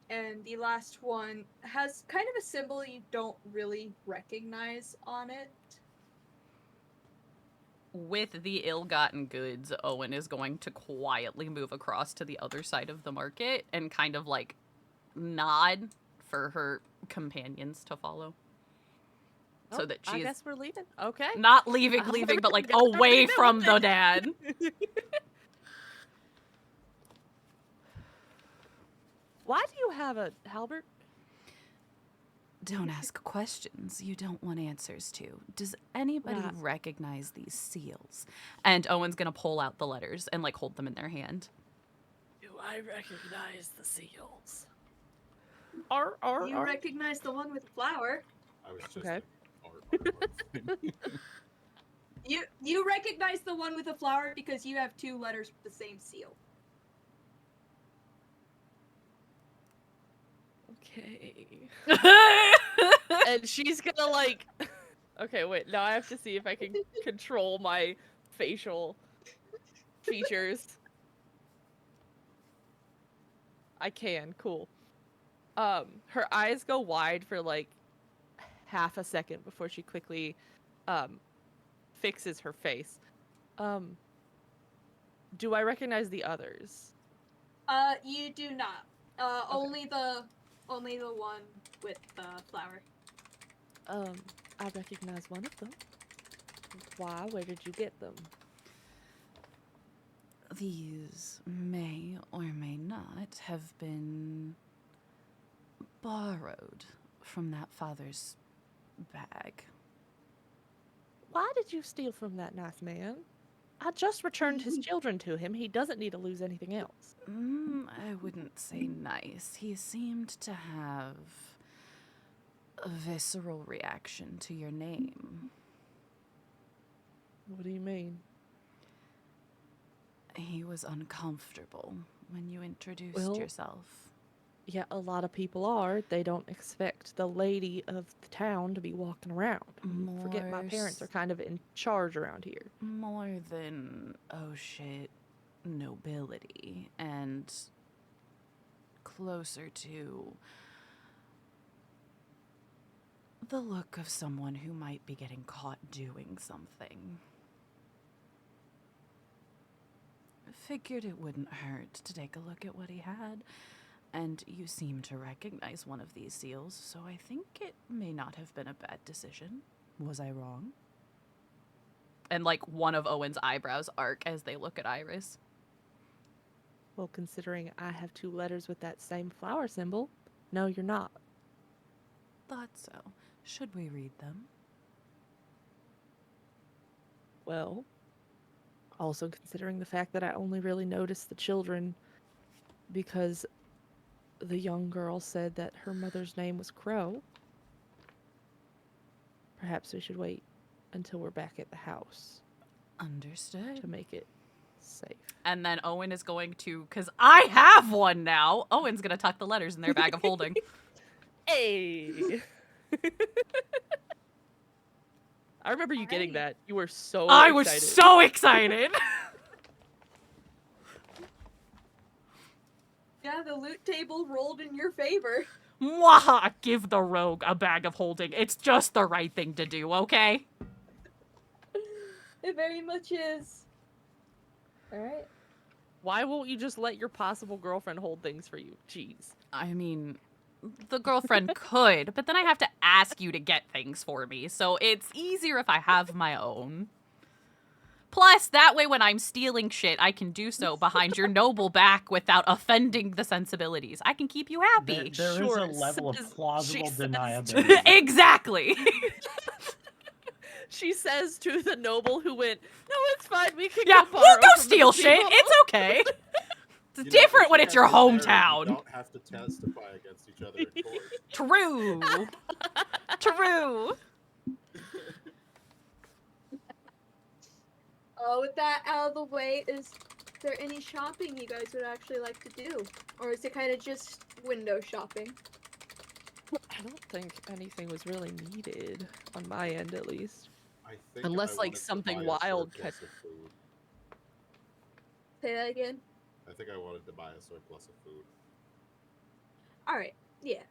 And the last one has kind of a symbol you don't really recognize on it. With the ill-gotten goods, Owen is going to quietly move across to the other side of the market and kind of like nod for her companions to follow. So Oh, that I she's guess we're leaving. Okay. not leaving, I'll but like go away to from the the dad. Why do you have a halberd? Don't ask questions you don't want answers to. Does anybody Nah. recognize these seals? And Owen's gonna pull out the letters and like hold them in their hand. Do I recognize the seals? You recognize the one with the flower. I was just Okay. thinking art. You recognize the one with the flower because you have 2 letters with the same seal. Okay. And she's gonna like. Okay, wait. Now I have to see if I can control my facial features. I can. Cool. Her eyes go wide for like half a second before she quickly fixes her face. Do I recognize the others? You do not. Only the one with the flower. I recognize one of them. Why? Where did you get them? These may or may not have been borrowed from that father's bag. Why did you steal from that nice man? I just returned his children to him. He doesn't need to lose anything else. I wouldn't say nice. He seemed to have a visceral reaction to your name. What do you mean? He was uncomfortable when you introduced Well- yourself. Yeah, a lot of people are. They don't expect the lady of the town to be walking around. Forget my parents are kind of in charge around here. More than, oh shit, nobility, and closer to the look of someone who might be getting caught doing something. Figured it wouldn't hurt to take a look at what he had, and you seem to recognize one of these seals, so I think it may not have been a bad decision. Was I wrong? And like one of Owen's eyebrows arc as they look at Iris. Well, considering I have 2 letters with that same flower symbol, no, you're not. Thought so. Should we read them? Well, also considering the fact that I only really noticed the children because the young girl said that her mother's name was Crow, perhaps we should wait until we're back at the house Understood. to make it safe. And then Owen is going to, because I have one now, Owen's going to tuck the letters in their bag of holding. Hey! I remember you getting Alrighty. that. You were so I excited. was so excited. Yeah, the loot table rolled in your favor. Mwaha! Give the rogue a bag of holding. It's just the right thing to do, okay? It very much is. Alright. Why won't you just let your possible girlfriend hold things for you? Jeez. I mean, the girlfriend could, but then I have to ask you to get things for me, so it's easier if I have my own. Plus, that way when I'm stealing shit, I can do so behind your noble back without offending the sensibilities. I can keep you happy. There is Sure, a level of says- plausible she says- deniability. Exactly. She says to the noble who went, "No, it's fine. We can Yeah, go we'll borrow go from the steal shit. people." It's okay. It's You know, different if when you it's your have to marry, hometown. You don't have to testify against each other in court. True. True. With that out of the way, is there any shopping you guys would actually like to do? Or is it kind of just window shopping? I don't think anything was really needed on my end, at least. I think Unless, I like, wanted to something buy a wild surplus of food. Say that again? I think I wanted to buy a surplus of food. Alright, yeah.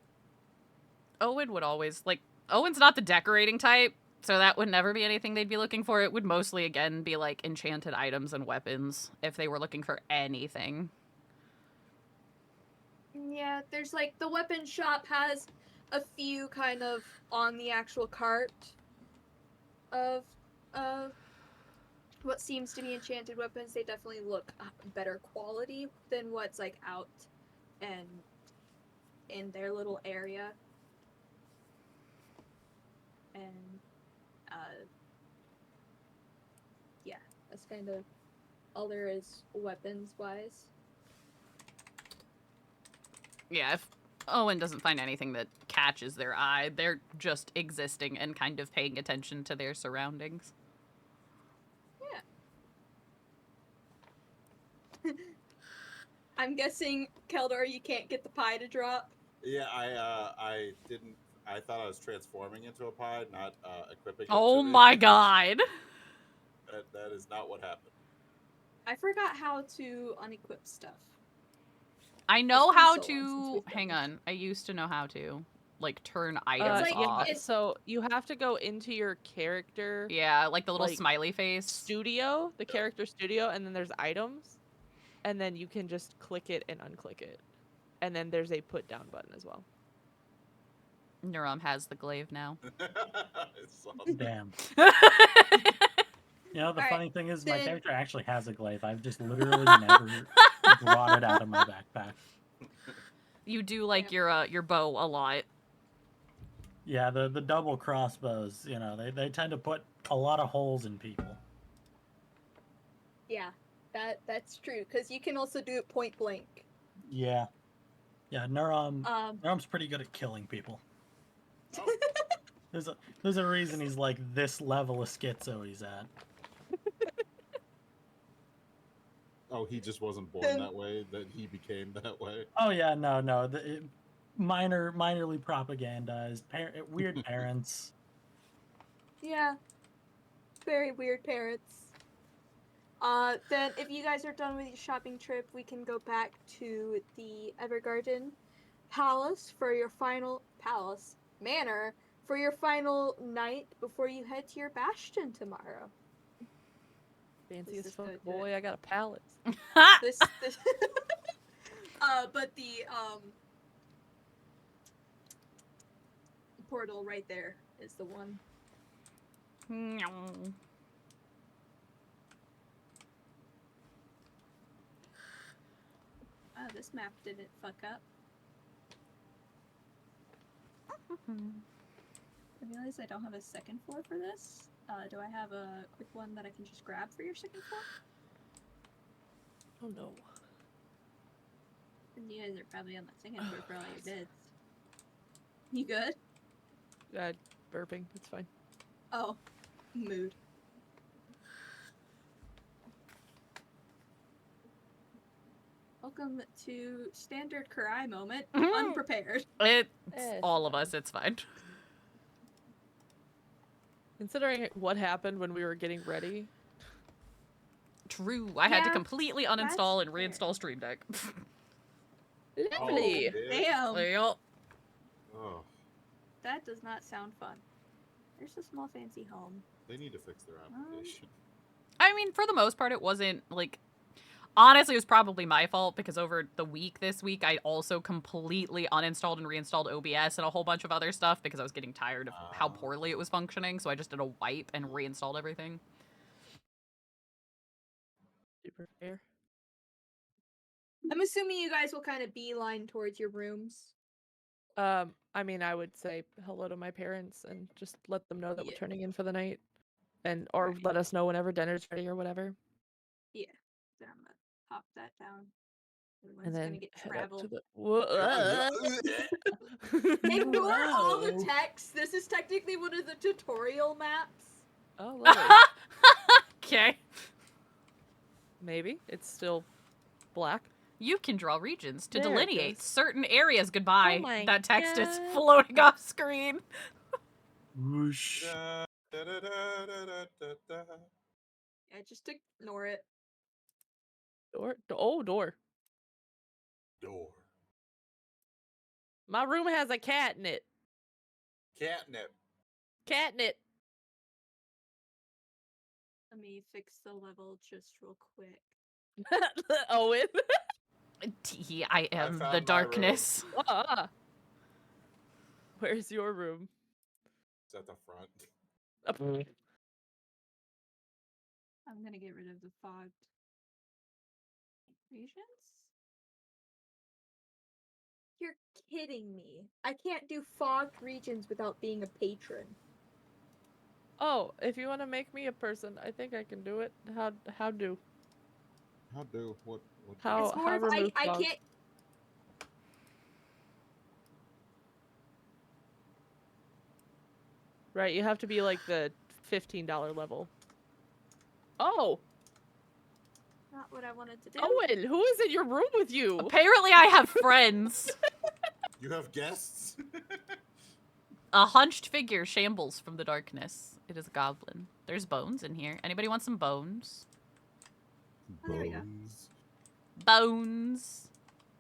Owen would always, like, Owen's not the decorating type, so that would never be anything they'd be looking for. It would mostly, again, be, like, enchanted items and weapons, if they were looking for anything. Yeah, there's like, the weapon shop has a few kind of on the actual cart of what seems to be enchanted weapons. They definitely look better quality than what's like out and in their little area. And yeah, that's kind of all there is weapons wise. Yeah, if Owen doesn't find anything that catches their eye, they're just existing and kind of paying attention to their surroundings. I'm guessing, Keldor, you can't get the pie to drop. Yeah, I didn't. I thought I was transforming into a pie, not equipping. It Oh to me. my god. That is not what happened. I forgot how to unequip stuff. I know been how so long since to... we've done Hang this. on. I used to know how to, like, turn items like- off. it's- So you have to go into your character Yeah, like the little like, smiley face. studio, the character studio, and then there's items, and then you can just click it and unclick it, and then there's a put down button as well. Neurom has the glaive now. It's awesome. Damn. You know, the Alright, funny thing is, my then- character actually has a glaive. I've just literally never brought it out of my backpack. You do like your bow a lot. Yeah, the double crossbows, you know, they tend to put a lot of holes in people. Yeah, that's true. Because you can also do it point blank. Yeah. Yeah, Neurom's pretty good at killing people. There's a reason he's like this level of schizo he's at. Oh, he just wasn't born Then- that way. That he became that way. Oh yeah, no. Minorly propagandized. Weird parents. Yeah. Very weird parents. Then if you guys are done with your shopping trip, we can go back to the Evergarden Palace for your final manor for your final night before you head to your bastion tomorrow. Fancy This as is fuck, good, good. boy. I got a pallet. This but the portal right there is the one. Oh, this map didn't fuck up. I realize I don't have a second floor for this. Do I have a quick one that I can just grab for your second floor? Oh no. You guys are probably on the second floor for all your beds. You good? Burping. It's fine. Oh, mood. Welcome to standard Karai moment. Unprepared. It's Eh, all of us. It's fine. Considering what happened when we were getting ready. True. I had to Yeah, completely that's uninstall and fair. reinstall Stream Deck. Lovely. Oh, Damn. Yep. oh, That does not sound fun. There's a small fancy home. they need to fix their application. I mean, for the most part, it wasn't like. Honestly, it was probably my fault because over the week this week, I also completely uninstalled and reinstalled OBS and a whole bunch of other stuff because I was getting tired of how poorly it was functioning. So I just did a wipe and reinstalled everything. Super fair. I'm assuming you guys will kind of beeline towards your rooms. I mean, I would say hello to my parents and just let them know that we're Yeah. turning in for the night, or Right. let us know whenever dinner's ready or whatever, Yeah. Then I'm gonna pop that down. Everyone's and then gonna get head up travel. to the. Ignore all the Whoa. text. This is technically one of the tutorial maps. Oh, lovely. Okay. Maybe it's still black. You can draw regions to There it delineate goes. certain areas. Goodbye. my That text is God. floating off screen. Whoosh. Da, da, da, da, da, da, da. Yeah, just ignore it. Door. Oh, door. Door. My room has a cat in it. Catnip. Catnip. Let me fix the level just real quick. Owen. I am found the my room. darkness. Ah. Where's your room? It's at the front. I'm gonna get rid of the fogged regions. You're kidding me. I can't do fogged regions without being a patron. Oh, if you want to make me a person, I think I can do it. How do? How do what? How It's more of remove I fog? can't. Right, you have to be like the $15 level. Oh, Not what I wanted to do. Owen, who is in your room with you? Apparently, I have friends. You have guests? A hunched figure shambles from the darkness. It is a goblin. There's bones in here. Anybody want some bones? Oh, there we go. Bones. Bones.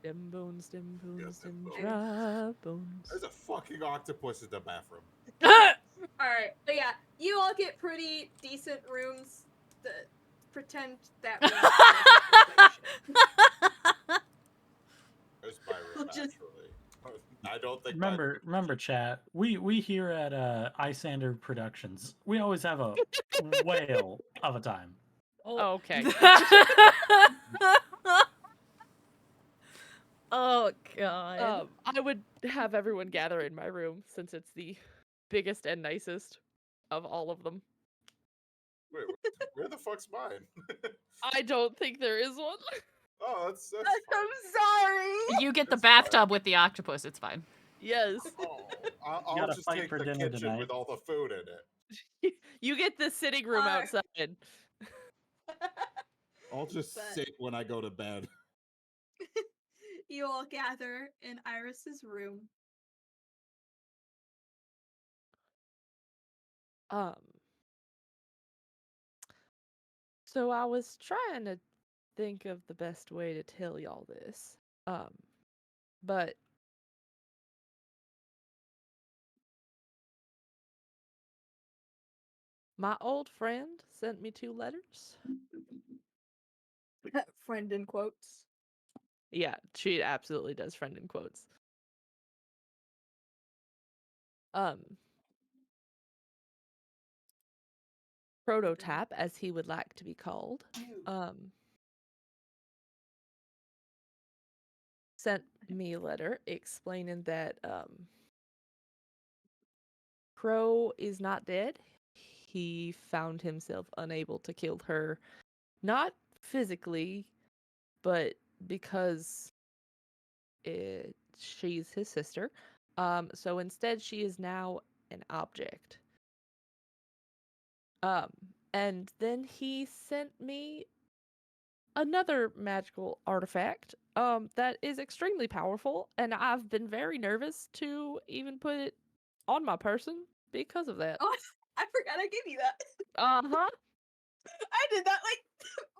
Dim bones, dim bones, them dim bones. dry bones. There's a fucking octopus in the bathroom. Alright, but yeah, you all get pretty decent rooms that pretend that There's my room, We'll just- actually. I don't think my- Remember, chat. We here at Isandr Productions, we always have a whale of a time. Oh, okay. Oh god. I would have everyone gather in my room since it's the biggest and nicest of all of them. Wait, where the fuck's mine? I don't think there is one. Oh, that's fine. sorry! You get the It's fine. bathtub with the octopus. It's fine. Yes. Oh, I'll gotta just fight take for the dinner kitchen tonight. with all the food in it. You get the sitting room Alright. outside. I'll just But- sit when I go to bed. You all gather in Iris's room. So I was trying to think of the best way to tell y'all this. But my old friend sent me 2 letters. Friend in quotes. Yeah, she absolutely does friend in quotes. Prototype, as he would like to be called, sent me a letter explaining that Crow is not dead. He found himself unable to kill her, not physically, but because she's his sister. So instead, she is now an object. And then he sent me another magical artifact that is extremely powerful, and I've been very nervous to even put it on my person because of that. Oh, I forgot I gave you that. Uh-huh. I did that like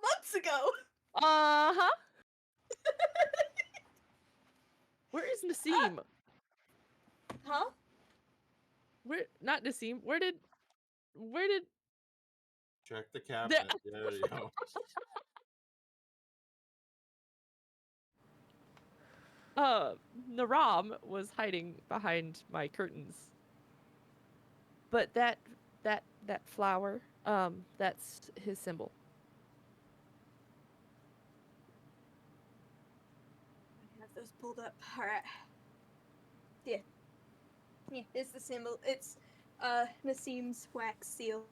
months ago. Uh-huh. Where is Nassim? Huh? Where not Nassim? Where did Check the cabinet. There you go. Naram was hiding behind my curtains. But that flower, that's his symbol. I have those pulled up. Alright. Yeah. Yeah, it's the symbol. It's Nassim's wax seal.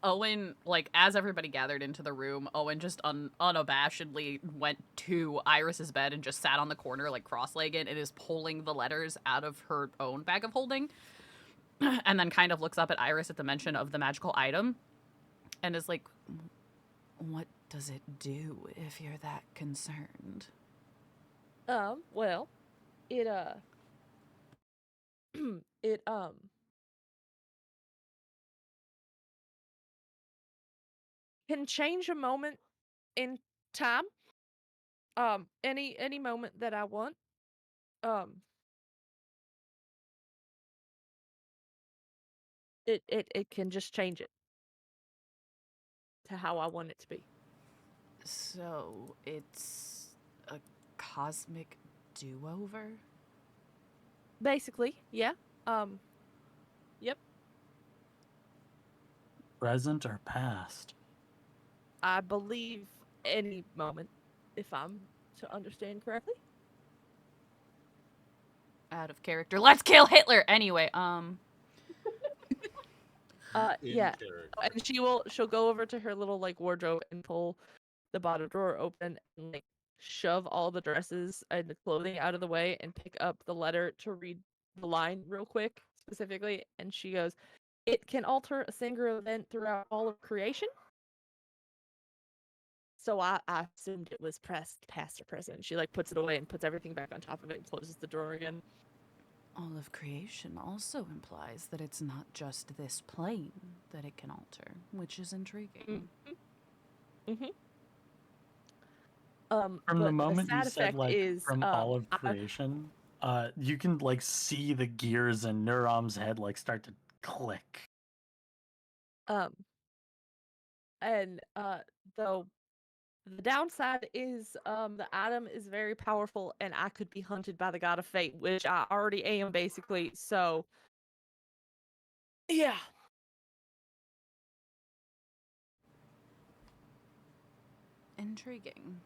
Owen, like, as everybody gathered into the room, Owen just unabashedly went to Iris's bed and just sat on the corner, like, cross-legged, and is pulling the letters out of her own bag of holding. And then kind of looks up at Iris at the mention of the magical item and is like, what does it do if you're that concerned? Well, it it can change a moment in time. Any moment that I want. It can just change it to how I want it to be. So it's a cosmic do-over? Basically, yeah. Yep. Present or past? I believe any moment, if I'm to understand correctly. Out of character. Let's kill Hitler! Anyway, In Yeah. character. And she'll go over to her little like wardrobe and pull the bottom drawer open and like shove all the dresses and the clothing out of the way and pick up the letter to read the line real quick specifically, and she goes, "It can alter a single event throughout all of creation." So I assumed it was past or present. She like puts it away and puts everything back on top of it and closes the drawer again. all of creation also implies that it's not just this plane that it can alter, which is intriguing. Mm-hmm. From the moment sad you said effect like is from all of creation, you can like see the gears in Nuram's head like start to click. And though the downside is the item is very powerful and I could be hunted by the god of fate, which I already am basically. So yeah. Intriguing.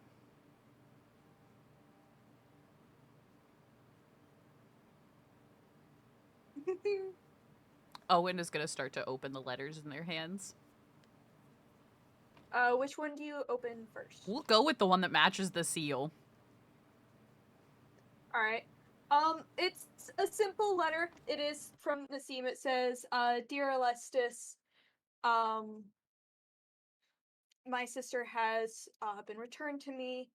Owen is going to start to open the letters in their hands. Which one do you open first? We'll go with the one that matches the seal. Alright. It's a simple letter. It is from Nassim. It says, Dear Alestis, my sister has been returned to me,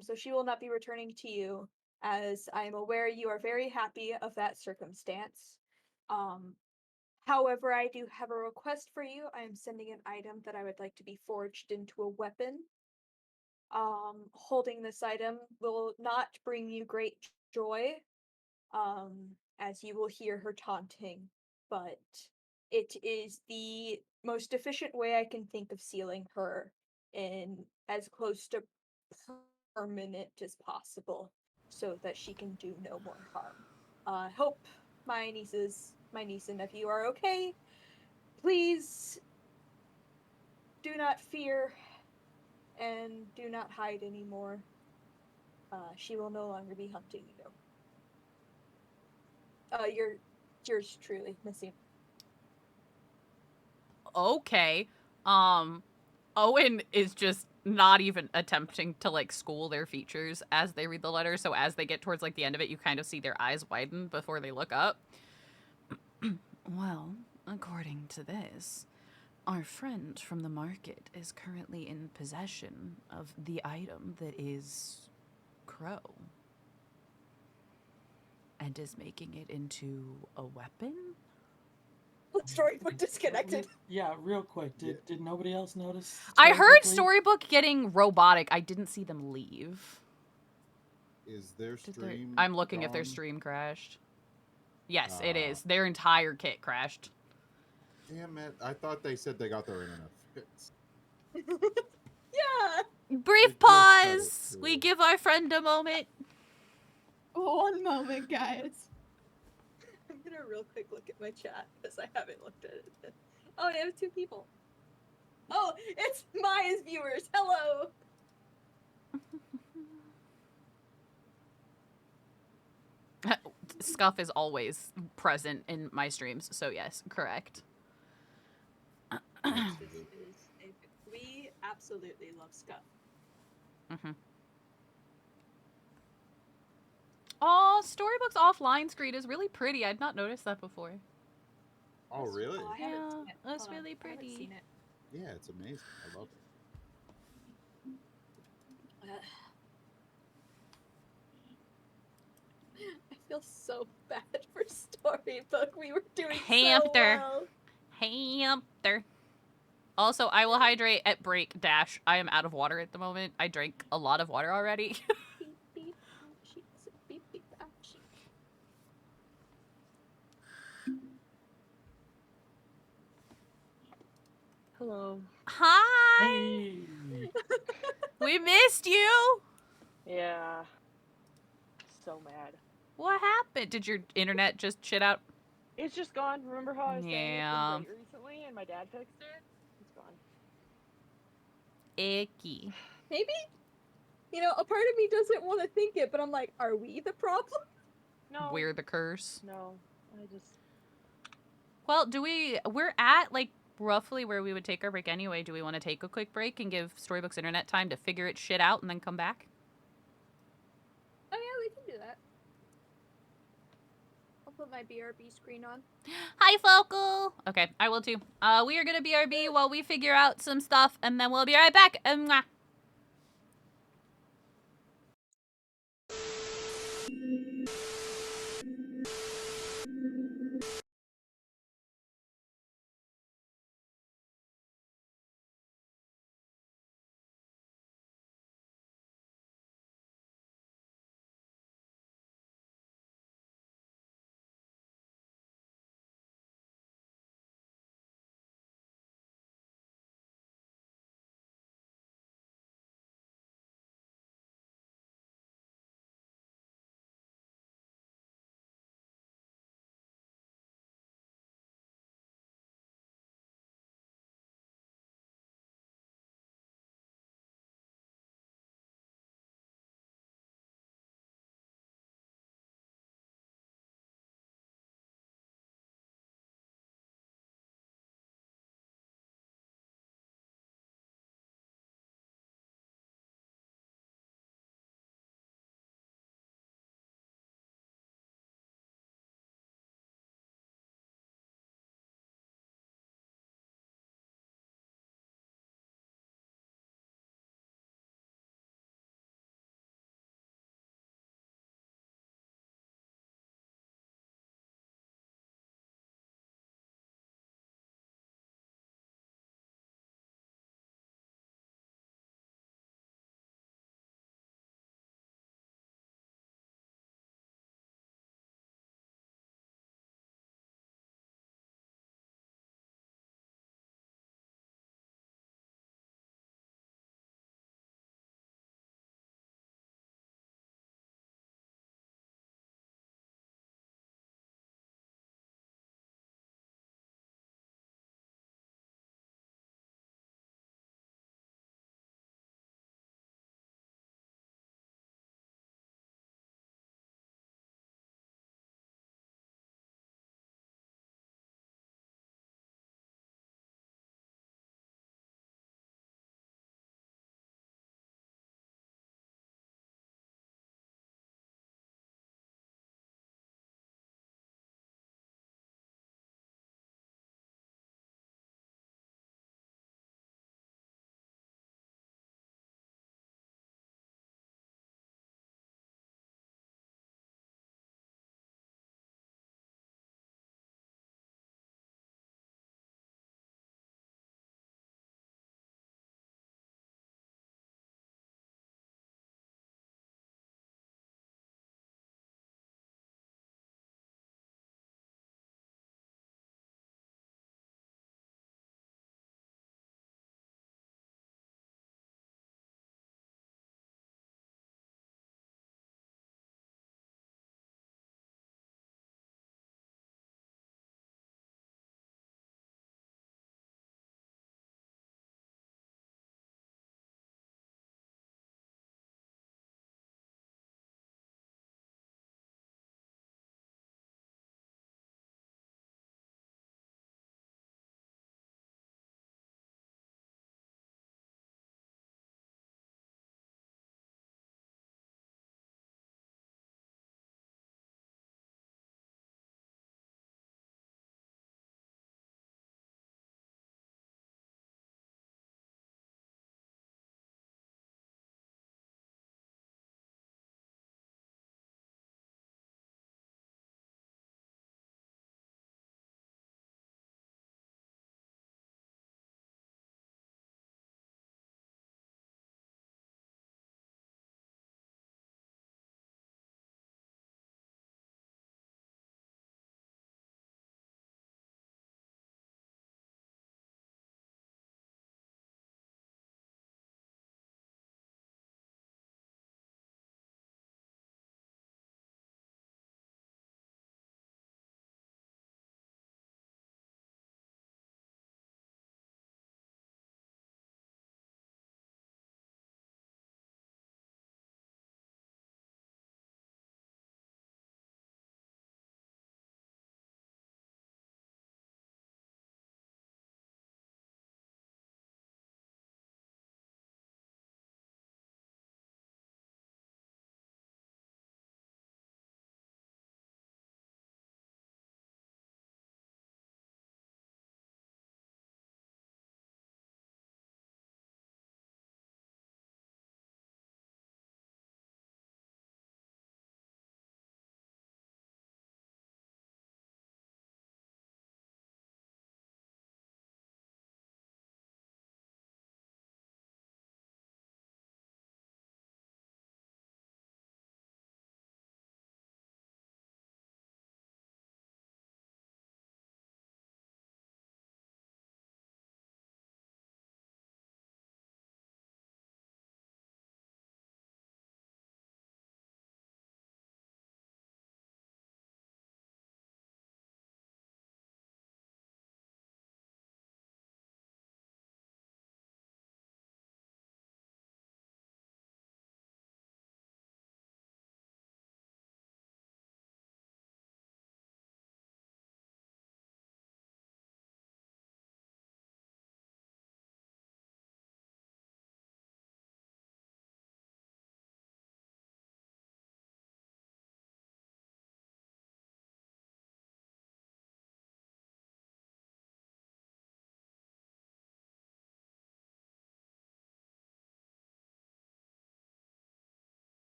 so she will not be returning to you, as I am aware you are very happy of that circumstance. Um, However, I do have a request for you. I am sending an item that I would like to be forged into a weapon. Holding this item will not bring you great joy, as you will hear her taunting, but it is the most efficient way I can think of sealing her in as close to permanent as possible so that she can do no more harm. I hope my niece and nephew are okay. Please do not fear and do not hide anymore. She will no longer be hunting you. Yours truly, Missy. Okay. Um, Owen is just not even attempting to like school their features as they read the letter. So as they get towards like the end of it, you kind of see their eyes widen before they look up. Well, according to this, our friend from the market is currently in possession of the item that is Crow and is making it into a weapon? Storybook disconnected. Yeah, real quick. Yeah. Did nobody else notice? I heard Storybook leave? Storybook getting robotic. I didn't see them leave. Is their Did stream? I'm looking if their gone? stream crashed. Yes, it Ah. is. Their entire kit crashed. Damn it! I thought they said they got their internet fixed. Yeah. Brief It just cut it pause. We through. give our friend a moment. One moment, guys. I'm gonna real quick look at my chat because I haven't looked at it. Oh, they have 2 people. Oh, it's Maya's viewers. Hello. Scuff is always present in my streams, so yes, correct. We absolutely love Scuff. Oh, Storybook's offline screen is really pretty. I'd not noticed that before. Oh, really? Oh, I haven't Yeah, seen it. that's Hold on, really I haven't pretty. seen it. Yeah, it's amazing. I love it. I feel so bad for Storybook. We were doing so Hamster. well. Hamster. Also, I will hydrate at break dash. I am out of water at the moment. I drank a lot of water already. Beep, beep, ouchie. Beep, beep, ouchie. Hello. Hi. Hey. We missed you. Yeah. So mad. What happened? Did your internet just shit out? It's just gone. Remember how I was saying it's Yeah. been great recently and my dad fixed it? It's gone. Icky. Maybe, a part of me doesn't want to think it, but I'm like, are we the problem? No. We're the curse. No. I just. Well, we're at like roughly where we would take our break anyway. Do we want to take a quick break and give Storybook's internet time to figure its shit out and then come back? Oh yeah, we can do that. I'll put my BRB screen on. Hi, Focal. Okay, I will too. We are gonna BRB while we figure out some stuff, and then we'll be right back. Mwah.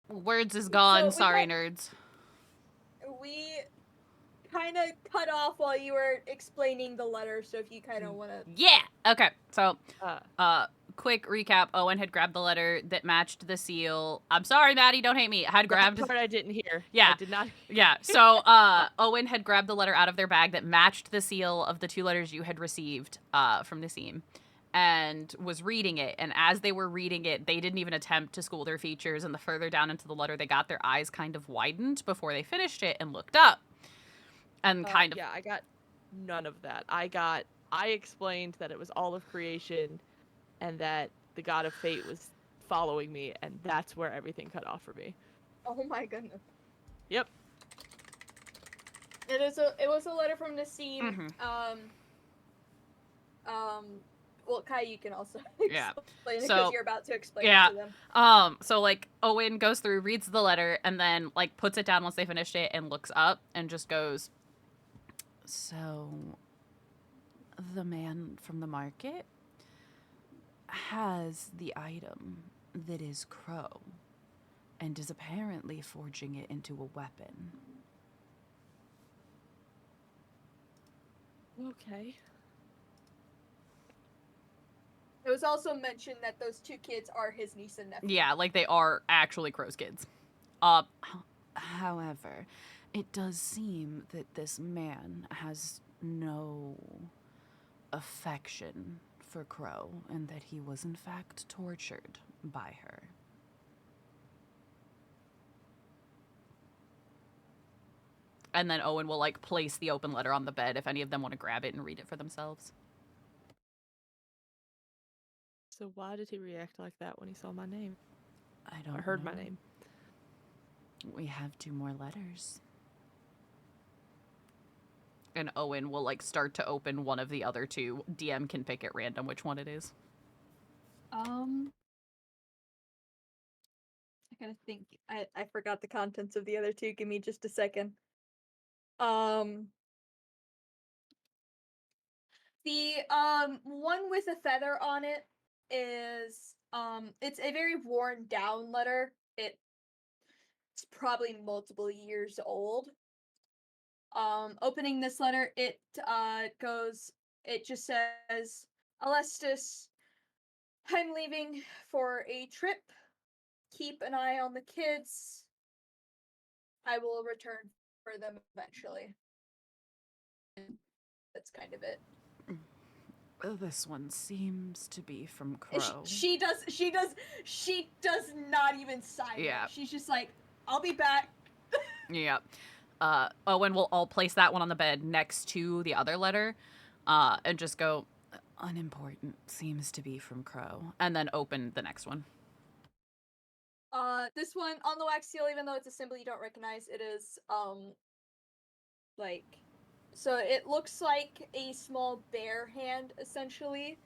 Words is gone. we Sorry, got- nerds. We kind of cut off while you were explaining the letter, so if you kind of want to. Yeah. Okay. So, Uh, quick recap. Owen had grabbed the letter that matched the seal. I'm sorry, Maddie. Don't hate me. Had grabbed. that part I didn't hear. Yeah. I did not. Yeah. So, Owen had grabbed the letter out of their bag that matched the seal of the 2 letters you had received from Nassim, and was reading it. And as they were reading it, they didn't even attempt to school their features. And the further down into the letter they got, their eyes kind of widened before they finished it and looked up. And kind of. Yeah, I got none of that. I explained that it was all of creation, and that the god of fate was following me, and that's where everything cut off for me. Oh my goodness. Yep. It was a letter from Nassim. Well, Kai, you can also Yeah. explain it So, because you're about to explain yeah. it to them. So like Owen goes through, reads the letter, and then like puts it down once they finished it and looks up and just goes, "So the man from the market has the item that is crow and is apparently forging it into a weapon." Okay. It was also mentioned that those 2 kids are his niece and nephew. Yeah, like they are actually Crow's kids. However, it does seem that this man has no affection for Crow, and that he was in fact tortured by her. And then Owen will like place the open letter on the bed if any of them want to grab it and read it for themselves. So why did he react like that when he saw my name? I don't Or heard know. my name? We have 2 more letters. And Owen will like start to open one of the other 2. DM can pick at random which one it is. I gotta think. I forgot the contents of the other 2. Give me just a second. The one with a feather on it is it's a very worn down letter. It's probably multiple years old. Opening this letter, it just says, "Alestis, I'm leaving for a trip. Keep an eye on the kids. I will return for them eventually." That's kind of it. This one seems to be from Crow. She does not even sign Yeah. it. She's just like, "I'll be back." Yeah. Owen will all place that one on the bed next to the other letter, and just go, "Unimportant, seems to be from Crow," and then open the next one. This one on the wax seal, even though it's a symbol you don't recognize, it is like, so it looks like a small bear hand essentially.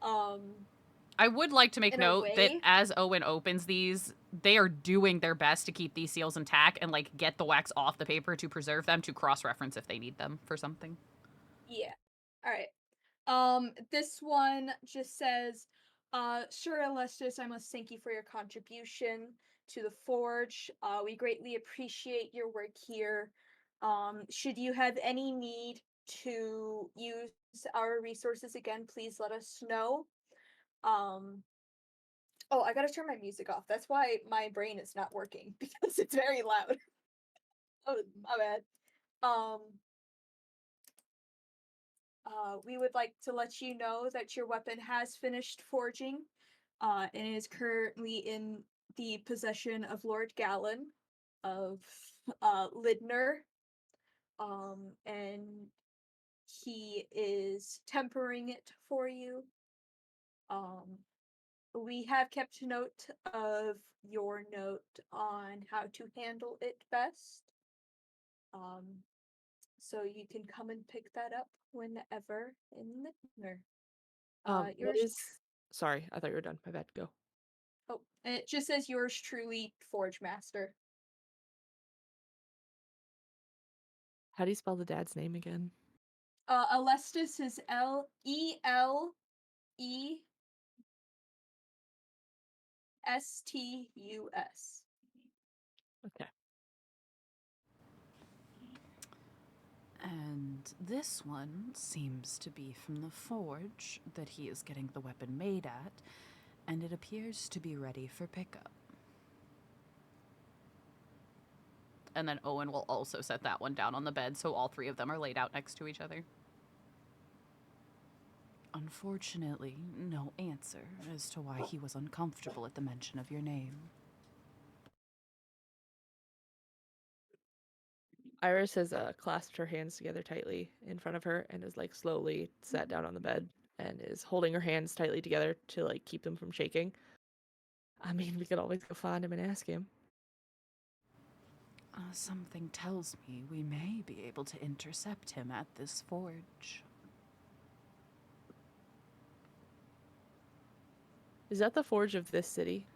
I would like to make In a note that way. as Owen opens these, they are doing their best to keep these seals intact and like get the wax off the paper to preserve them to cross-reference if they need them for something. Yeah. All right. This one just says, "Sir Alestis, I must thank you for your contribution to the Forge. We greatly appreciate your work here. Should you have any need to use our resources again, please let us know." Oh, I gotta turn my music off. That's why my brain is not working, because it's very loud. Oh, my bad. We would like to let you know that your weapon has finished forging, and is currently in the possession of Lord Gallon of Lidner, and he is tempering it for you. We have kept note of your note on how to handle it best. So you can come and pick that up whenever in Lidner. What Yours. is? Sorry, I thought you were done. My bad. Go. Oh, it just says yours truly, Forge Master. How do you spell the dad's name again? Alestis is Lelestis. Estus. Okay. And this one seems to be from the forge that he is getting the weapon made at, and it appears to be ready for pickup. And then Owen will also set that one down on the bed, so all three of them are laid out next to each other. Unfortunately, no answer as to why he was uncomfortable at the mention of your name. Iris has clasped her hands together tightly in front of her and is like slowly sat down on the bed and is holding her hands tightly together to like keep them from shaking. I mean, we could always go find him and ask him. Something tells me we may be able to intercept him at this forge. Is that the forge of this city?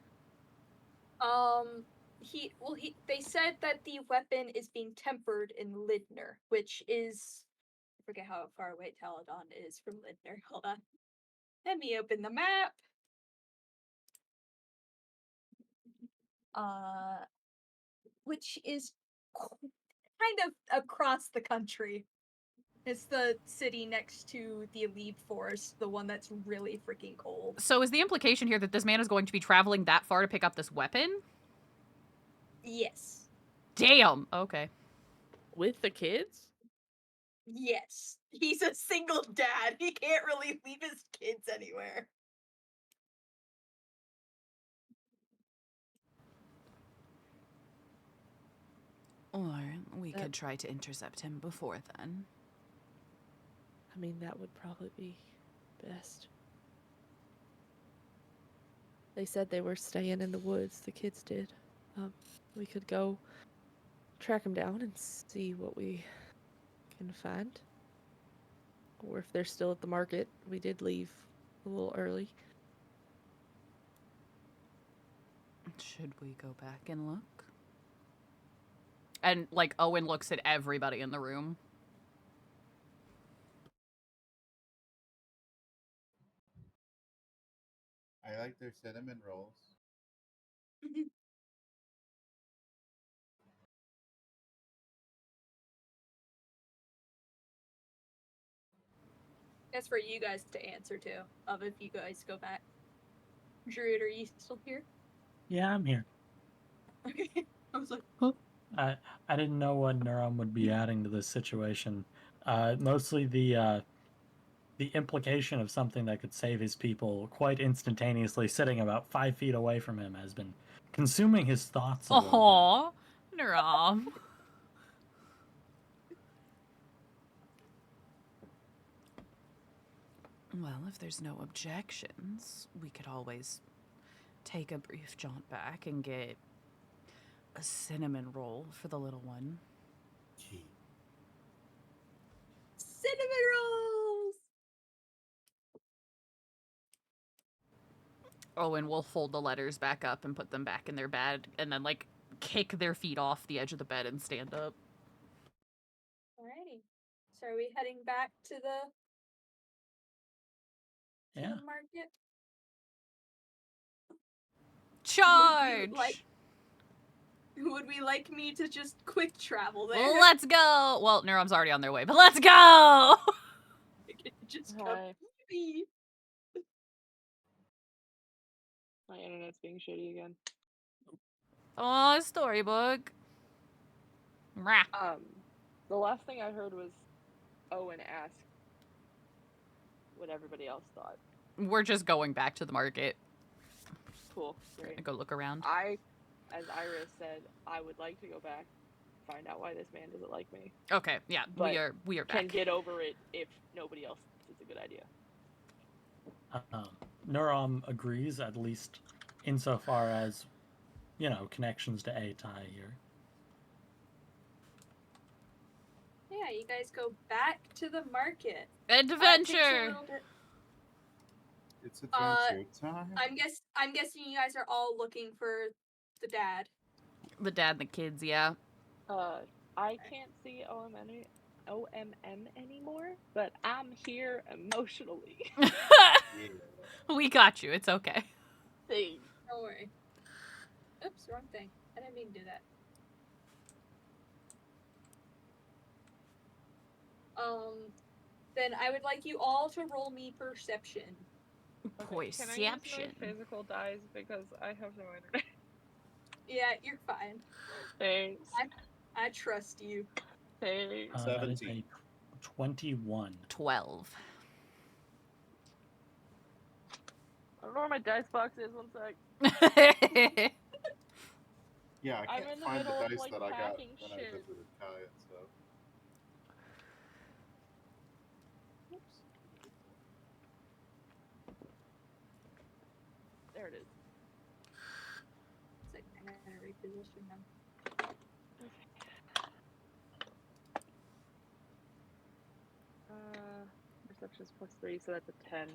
They said that the weapon is being tempered in Lindner, which is, I forget how far away Taladon is from Lindner. Hold on. Let me open the map. Which is kind of across the country. It's the city next to the Elite Forest, the one that's really freaking cold. So is the implication here that this man is going to be traveling that far to pick up this weapon? Yes. Damn! Okay. With the kids? Yes. He's a single dad. He can't really leave his kids anywhere. Or we could try to intercept him before then. I mean, that would probably be best. They said they were staying in the woods, the kids did. We could go track him down and see what we can find. Or if they're still at the market. We did leave a little early. Should we go back and look? And, like, Owen looks at everybody in the room. I like their cinnamon rolls. That's for you guys to answer to, of if you guys go back. Druid, are you still here? Yeah, I'm here. Okay. I was like, I didn't know what Neuron would be adding to this situation. Mostly the implication of something that could save his people quite instantaneously, sitting about 5 feet away from him, has been consuming his thoughts a little Aww, Nuram. Well, if there's no objections, we could always take a brief jaunt back and get a cinnamon roll for the little one. cinnamon rolls! Owen will fold the letters back up and put them back in their bed, and then, like, kick their feet off the edge of the bed and stand up. Alrighty. So are we heading back to the Yeah. market? Charge! Would we like me to just quick travel there? Let's go! Well, Neuron's already on their way, but let's go! Just Hi. come easy. My internet's being shitty again. Oh, storybook. Rah. The last thing I heard was Owen ask what everybody else thought. We're just going back to the market. Cool. We're Great. gonna go look around. As Iris said, I would like to go back, find out why this man doesn't like me. Okay, yeah, But we are Can back. get over it if nobody else thinks it's a good idea. Nuram agrees, at least insofar as, connections to Atai here. Yeah, you guys go back to the market. Adventure! It's adventure time. I'm guessing you guys are all looking for the dad. The dad and the kids, yeah. I can't see OM OMM anymore, but I'm here emotionally. Yeah. We got you. It's okay. Thanks. Don't worry. Oops, wrong thing. I didn't mean to do that. Then I would like you all to roll me perception. Okay, can I use Perception. my physical dice because I have no internet? Yeah, you're fine. Thanks. I trust you. Thanks. That is a 17. 21. 12. I don't know where my dice box is. One sec. Yeah, I I'm can't in the find middle the of, dice like, that I got packing when I shit. visited Kai and stuff. Oops. There it is. It's like I gotta reposition them. Perception is +3, so that's a 10.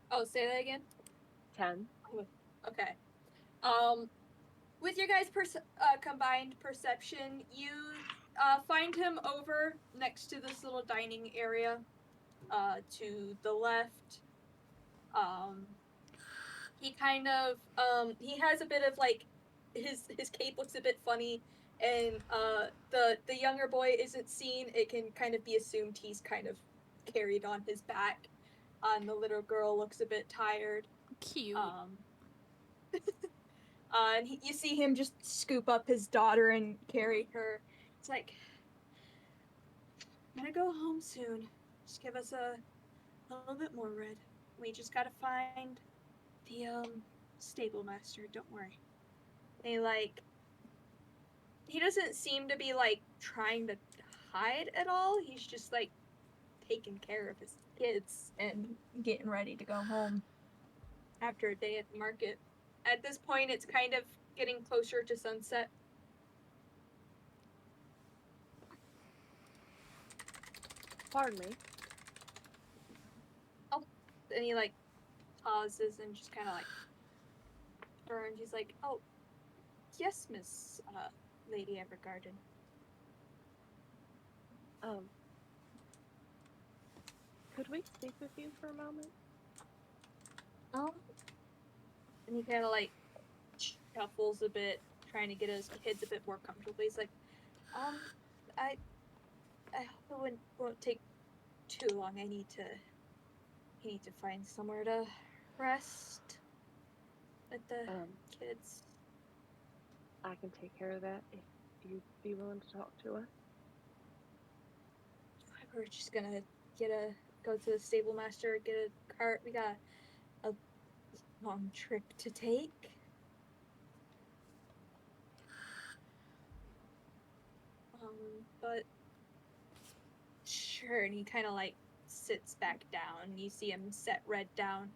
Oh, say that again. 10. Okay. With your guys' combined perception, you find him over next to this little dining area. To the left. He kind of he has a bit of like his cape looks a bit funny, and the younger boy isn't seen. It can kind of be assumed he's kind of carried on his back. And the little girl looks a bit tired. Cute. And you see him just scoop up his daughter and carry her. It's like, I'm gonna go home soon. Just give us a little bit more red. We just gotta find the stable master. Don't worry. He doesn't seem to be like trying to hide at all. He's just like taking care of his kids and getting ready to go home after a day at the market. At this point, it's kind of getting closer to sunset. Pardon me. And he like pauses and just kind of like turns. He's like, "Oh, yes, Miss Lady Evergarden." Could we speak with you for a moment? And he kind of like shuffles a bit, trying to get his kids a bit more comfortable. He's like, I hope it won't take too long. I need to find somewhere to rest with the kids." I can take care of that if you'd be willing to talk to us. We're just gonna go to the stable master, get a cart. We got a long trip to take. But sure. And he kind of like sits back down. You see him set Red down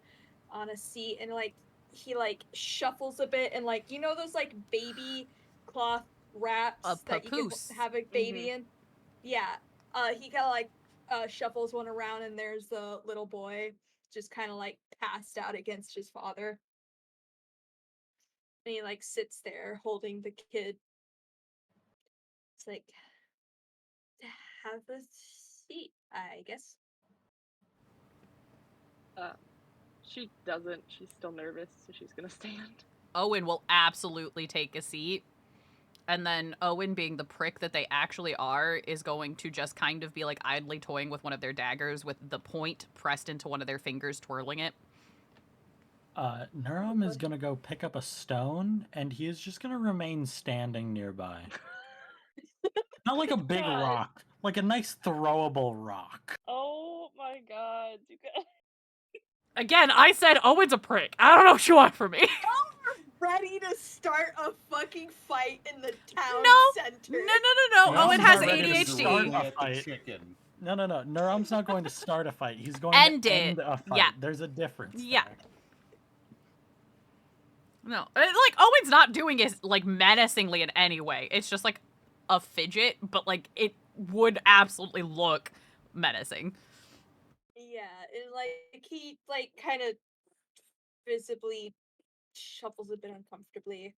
on a seat, and like he like shuffles a bit, and like those like baby cloth wraps that you papoose. can have a baby in. Yeah. He kind of like shuffles one around, and there's the little boy just kind of like passed out against his father. And he like sits there holding the kid. It's like, have a seat, I guess. She doesn't. She's still nervous, so she's gonna stand. Owen will absolutely take a seat. And then Owen, being the prick that they actually are, is going to just kind of be like idly toying with one of their daggers with the point pressed into one of their fingers, twirling it. Nurum is going to go pick up a stone, and he is just going to remain standing nearby. Not like a big God. rock, like a nice throwable rock. Oh my god, you guys. Again, I said Owen's a prick. I don't know what you want from me. Ready to start a fucking fight in the town center. No. Nurum's Owen has not ready to ADHD. start a At the fight. chicken. No. Nurum's not going to start a fight. He's going End to it. end a fight. Yeah. There's a difference. Yeah. There. No, like Owen's not doing it like menacingly in any way. It's just like a fidget, but like it would absolutely look menacing. Yeah, and like he like kind of visibly shuffles a bit uncomfortably,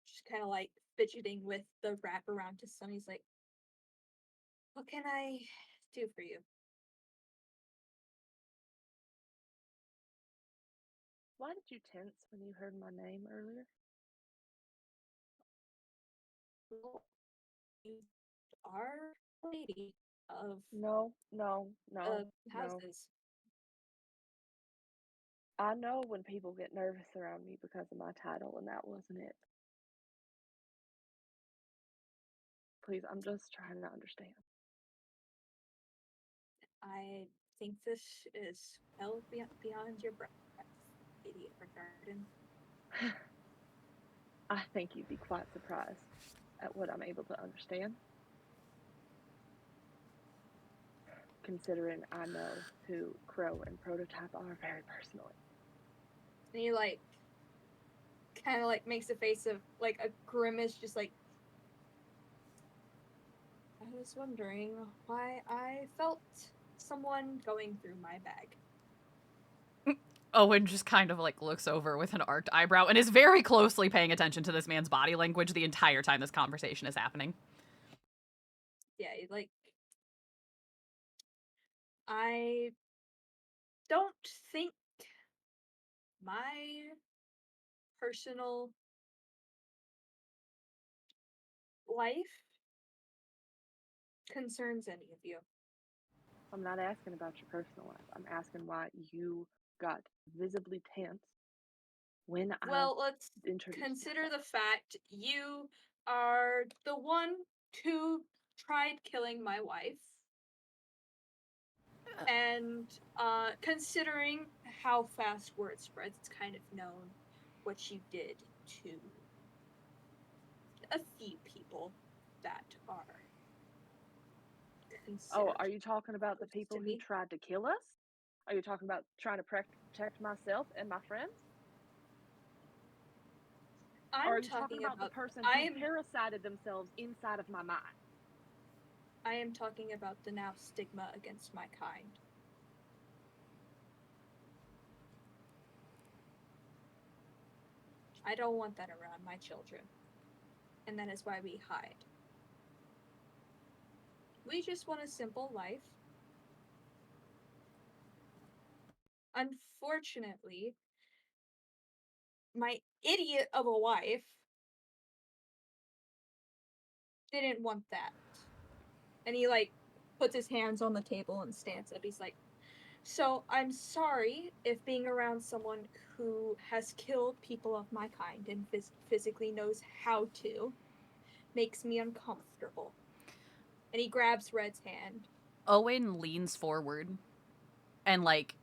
just kind of like fidgeting with the wrap around his son. He's like, "What can I do for you?" Why did you tense when you heard my name earlier? Well, you are a lady of No, no, no, no. houses. I know when people get nervous around me because of my title, and that wasn't it. Please, I'm just trying to understand. I think this is well beyond your breath, Lady Evergarden. I think you'd be quite surprised at what I'm able to understand. Considering I know who Crow and Prototype are very personally. And he like kind of like makes a face of like a grimace, just like, I was wondering why I felt someone going through my bag. Owen just kind of like looks over with an arched eyebrow and is very closely paying attention to this man's body language the entire time this conversation is happening. Yeah, like I don't think my personal life concerns any of you. I'm not asking about your personal life. I'm asking why you got visibly tense when Well, let's introduced consider myself. the fact you are the one who tried killing my wife. And considering how fast word spreads, it's kind of known what you did to a few people that are considered Oh, are you talking about the close people to who me. tried to kill us? Are you talking about trying to protect myself and my friends? Or are I'm you talking talking about the about person I who am parasited themselves inside of my mind? I am talking about the now stigma against my kind. I don't want that around my children. And that is why we hide. We just want a simple life. Unfortunately, my idiot of a wife didn't want that. And he like puts his hands on the table and stands up. He's like, "So I'm sorry if being around someone who has killed people of my kind and physically knows how to makes me uncomfortable." And he grabs Red's hand. Owen leans forward and like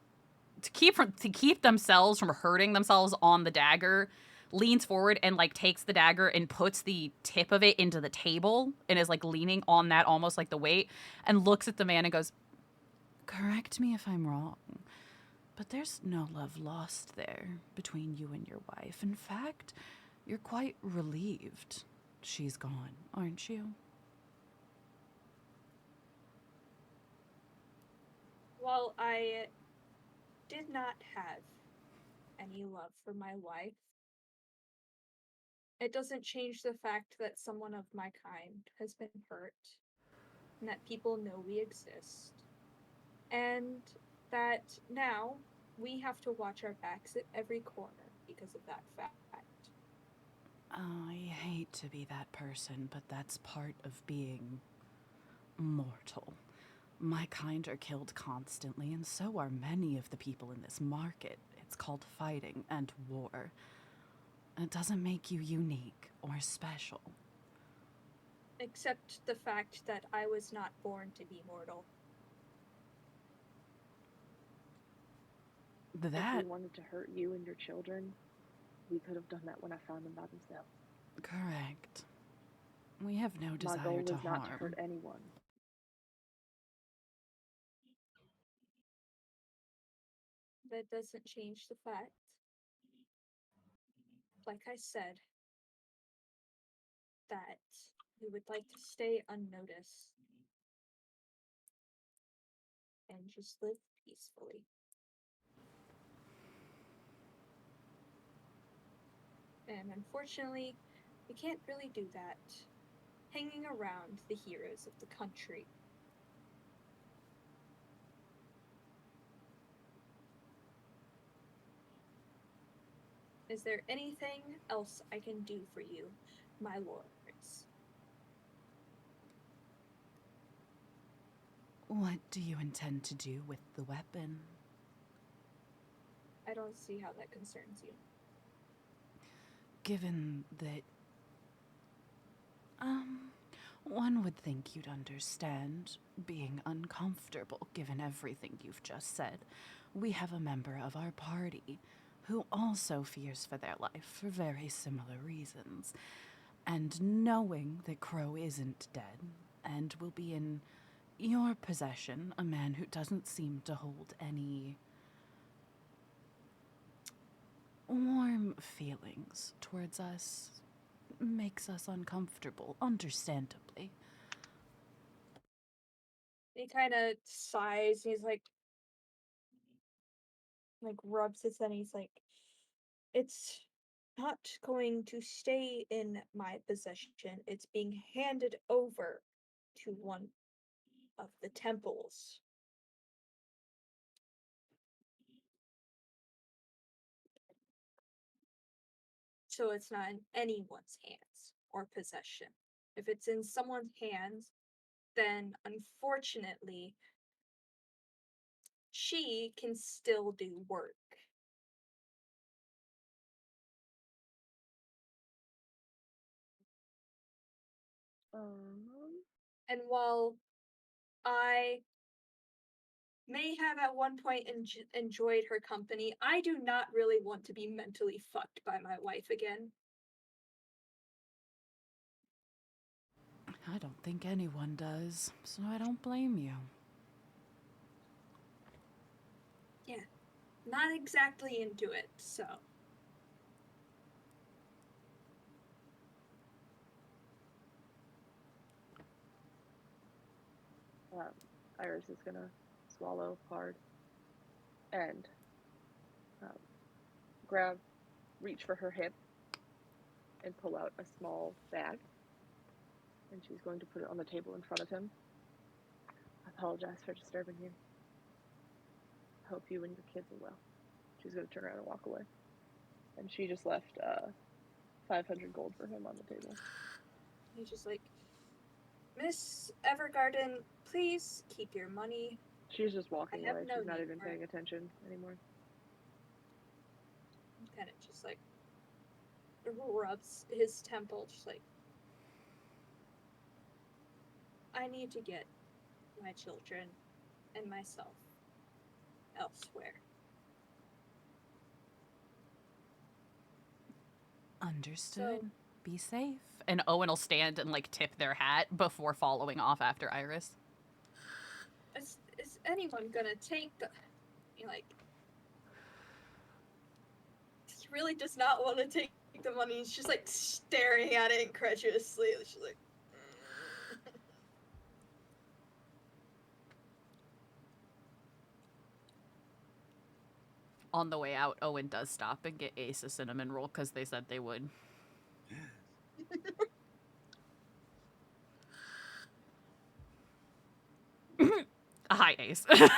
to keep themselves from hurting themselves on the dagger, leans forward and like takes the dagger and puts the tip of it into the table and is like leaning on that almost like the weight and looks at the man and goes, "Correct me if I'm wrong, but there's no love lost there between you and your wife. In fact, you're quite relieved she's gone, aren't you?" While I did not have any love for my wife, it doesn't change the fact that someone of my kind has been hurt, and that people know we exist, and that now we have to watch our backs at every corner because of that fact. I hate to be that person, but that's part of being mortal. My kind are killed constantly, and so are many of the people in this market. It's called fighting and war. It doesn't make you unique or special. Except the fact that I was not born to be mortal. If That, we wanted to hurt you and your children, we could have done that when I found them by themselves. correct. We have no My desire goal to is not to harm. hurt anyone. That doesn't change the fact, like I said, that we would like to stay unnoticed. and just live peacefully. And unfortunately, we can't really do that hanging around the heroes of the country. Is there anything else I can do for you, my lords? What do you intend to do with the weapon? I don't see how that concerns you. Given that, one would think you'd understand being uncomfortable given everything you've just said. We have a member of our party who also fears for their life for very similar reasons. And knowing that Crow isn't dead and will be in your possession, a man who doesn't seem to hold any warm feelings towards us, makes us uncomfortable, understandably. He kind of sighs. He's like rubs his head. And he's like, "It's not going to stay in my possession. It's being handed over to one of the temples." So it's not in anyone's hands or possession. If it's in someone's hands, then unfortunately, she can still do work. And while I may have at one point enjoyed her company, I do not really want to be mentally fucked by my wife again. I don't think anyone does, so I don't blame you. Yeah, not exactly into it, so. Iris is gonna swallow hard and reach for her hip and pull out a small bag. And she's going to put it on the table in front of him. I apologize for disturbing you. Hope you and your kids are well. She's going to turn around and walk away. And she just left 500 gold for him on the table. He's just like, "Miss Evergarden, please keep your money." She's just walking I have away. no She's not need even for it. paying attention anymore. Kind of just like rubs his temple, just like, "I need to get my children and myself elsewhere." Understood. So, be safe. And Owen will stand and like tip their hat before following off after Iris. Is anyone gonna take the, like, he really does not want to take the money. He's just like staring at it incredulously. She's like, On the way out, Owen does stop and get Ace a cinnamon roll because they said they would. Hi, Ace. Hi.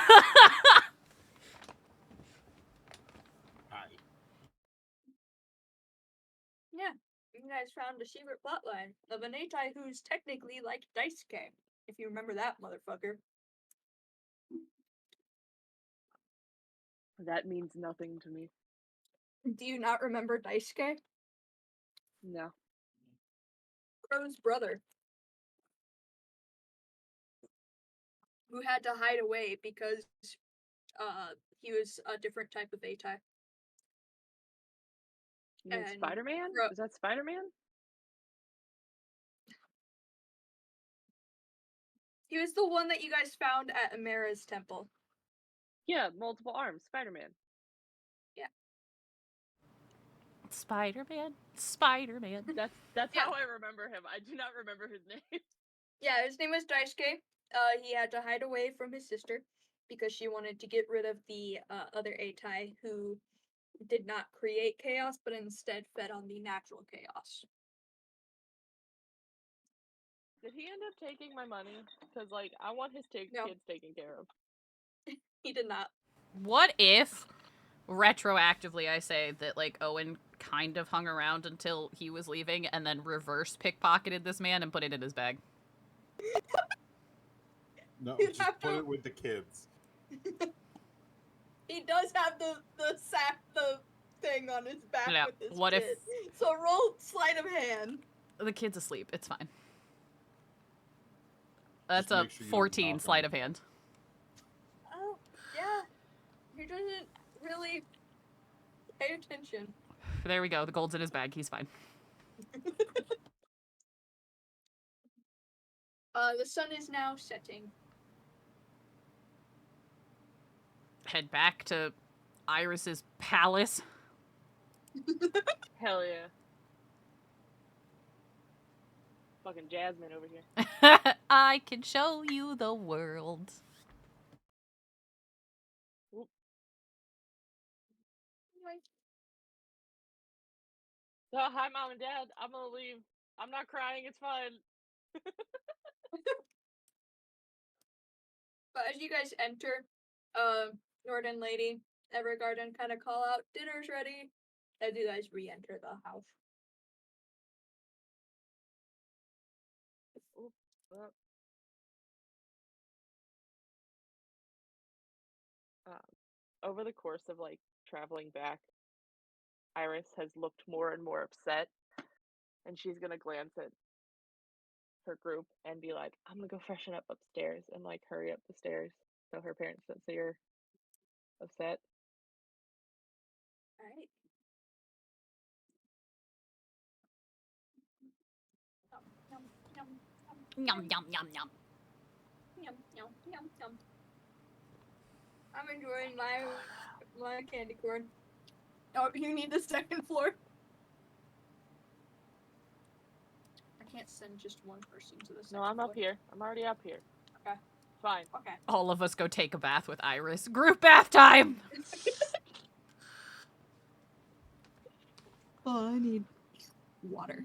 "Yeah, you guys found a secret plotline of an Atai who's technically like Daisuke, if you remember that motherfucker." That means nothing to me. Do you not remember Daisuke? No. Crow's brother, who had to hide away because he was a different type of Atai. You mean And Spider-Man? Is that Spider-Man? He was the one that you guys found at Amara's temple. Yeah, multiple arms. Spider-Man. Yeah. Spider-Man? Spider-Man. That's Yeah. how I remember him. I do not remember his name. Yeah, his name was Daisuke. He had to hide away from his sister. because she wanted to get rid of the other Atai who did not create chaos, but instead fed on the natural chaos. Did he end up taking my money? Because, like, I want his No. kids taken care of. He did not. What if, retroactively, I say that, like, Owen kind of hung around until he was leaving and then reverse pickpocketed this man and put it in his bag? No, You just have put to- it with the kids. He does have the thing on his back Yeah, with his what if- kid. So roll sleight of hand. The kid's asleep. It's fine. That's Just a make sure you don't 14 knock sleight on of it. hand. Oh, yeah. He doesn't really pay attention. There we go. The gold's in his bag. He's fine. The sun is now setting. Head back to Iris's palace. Hell yeah. Fucking Jasmine over here. I can show you the world. So, hi, Mom and Dad. I'm gonna leave. I'm not crying. It's fine. But as you guys enter, Northern Lady, Evergarden kind of call out, dinner's ready, as you guys re-enter the house. Over the course of, like, traveling back, Iris has looked more and more upset, and she's gonna glance at her group and be like, I'm gonna go freshen up upstairs, and, like, hurry up the stairs so her parents don't see her upset. Alright. Yum, yum, yum, yum. Yum. I'm enjoying my candy corn. Oh, you need the second floor? I can't send just one person to the second No, I'm floor. up here. I'm already up here. Okay. Fine. Okay. All of us go take a bath with Iris. Group bath time! Oh, I need water.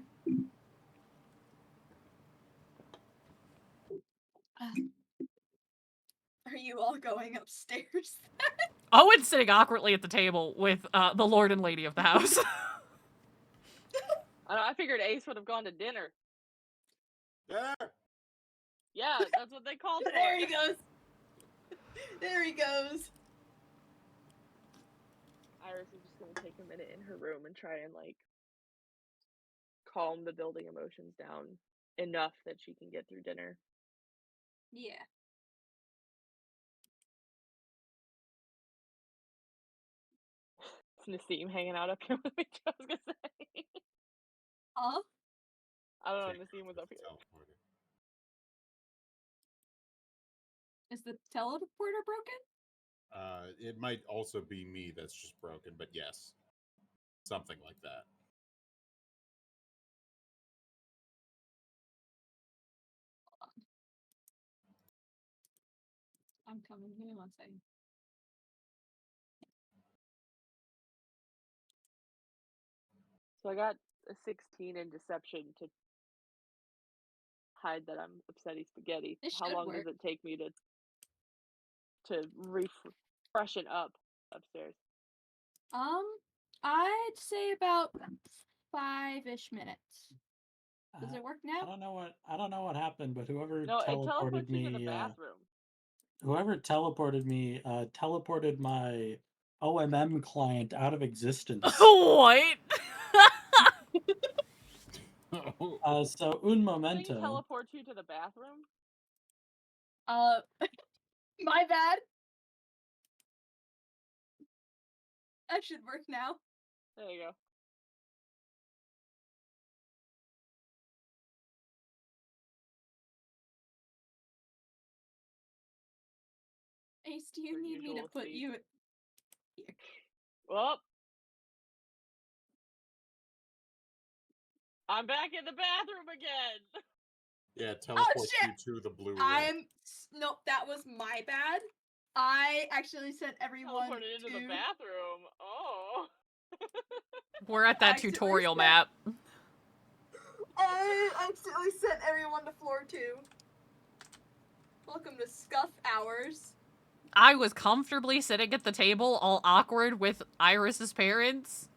Are you all going upstairs? Owen's sitting awkwardly at the table with the lord and lady of the house. I figured Ace would have gone to dinner. Yeah. Yeah, that's what they called for. There he goes. There he goes. Iris is just gonna take a minute in her room and try and, like, calm the building emotions down enough that she can get through dinner. Yeah. It's Nassim hanging out up here with me. I was gonna say. Huh? I don't know. Take Nassim was up here. teleporter. Is the teleporter broken? It might also be me that's just broken, but yes. Something like that. I'm coming. Give me 1 second. So I got a 16 in deception to hide that I'm upsetty spaghetti. This How should long work. does it take me to freshen up upstairs? I'd say about 5-ish minutes. Does it work I now? don't know what happened, but whoever No, it teleported teleports you to the me, bathroom. teleported my OMM client out of existence. What? So un Did he momento. teleport you to the bathroom? My bad. That should work now. There you go. Ace, do you Your need me to usual put speed. you? Well, I'm back in the bathroom again. Yeah, teleport shit! you to the blue room. Nope, that was my bad. I actually sent everyone Teleported into to. the bathroom. Oh. We're at that Accidentally tutorial sent- map. I accidentally sent everyone to floor 2. Welcome to Scuff Hours. I was comfortably sitting at the table, all awkward with Iris's parents.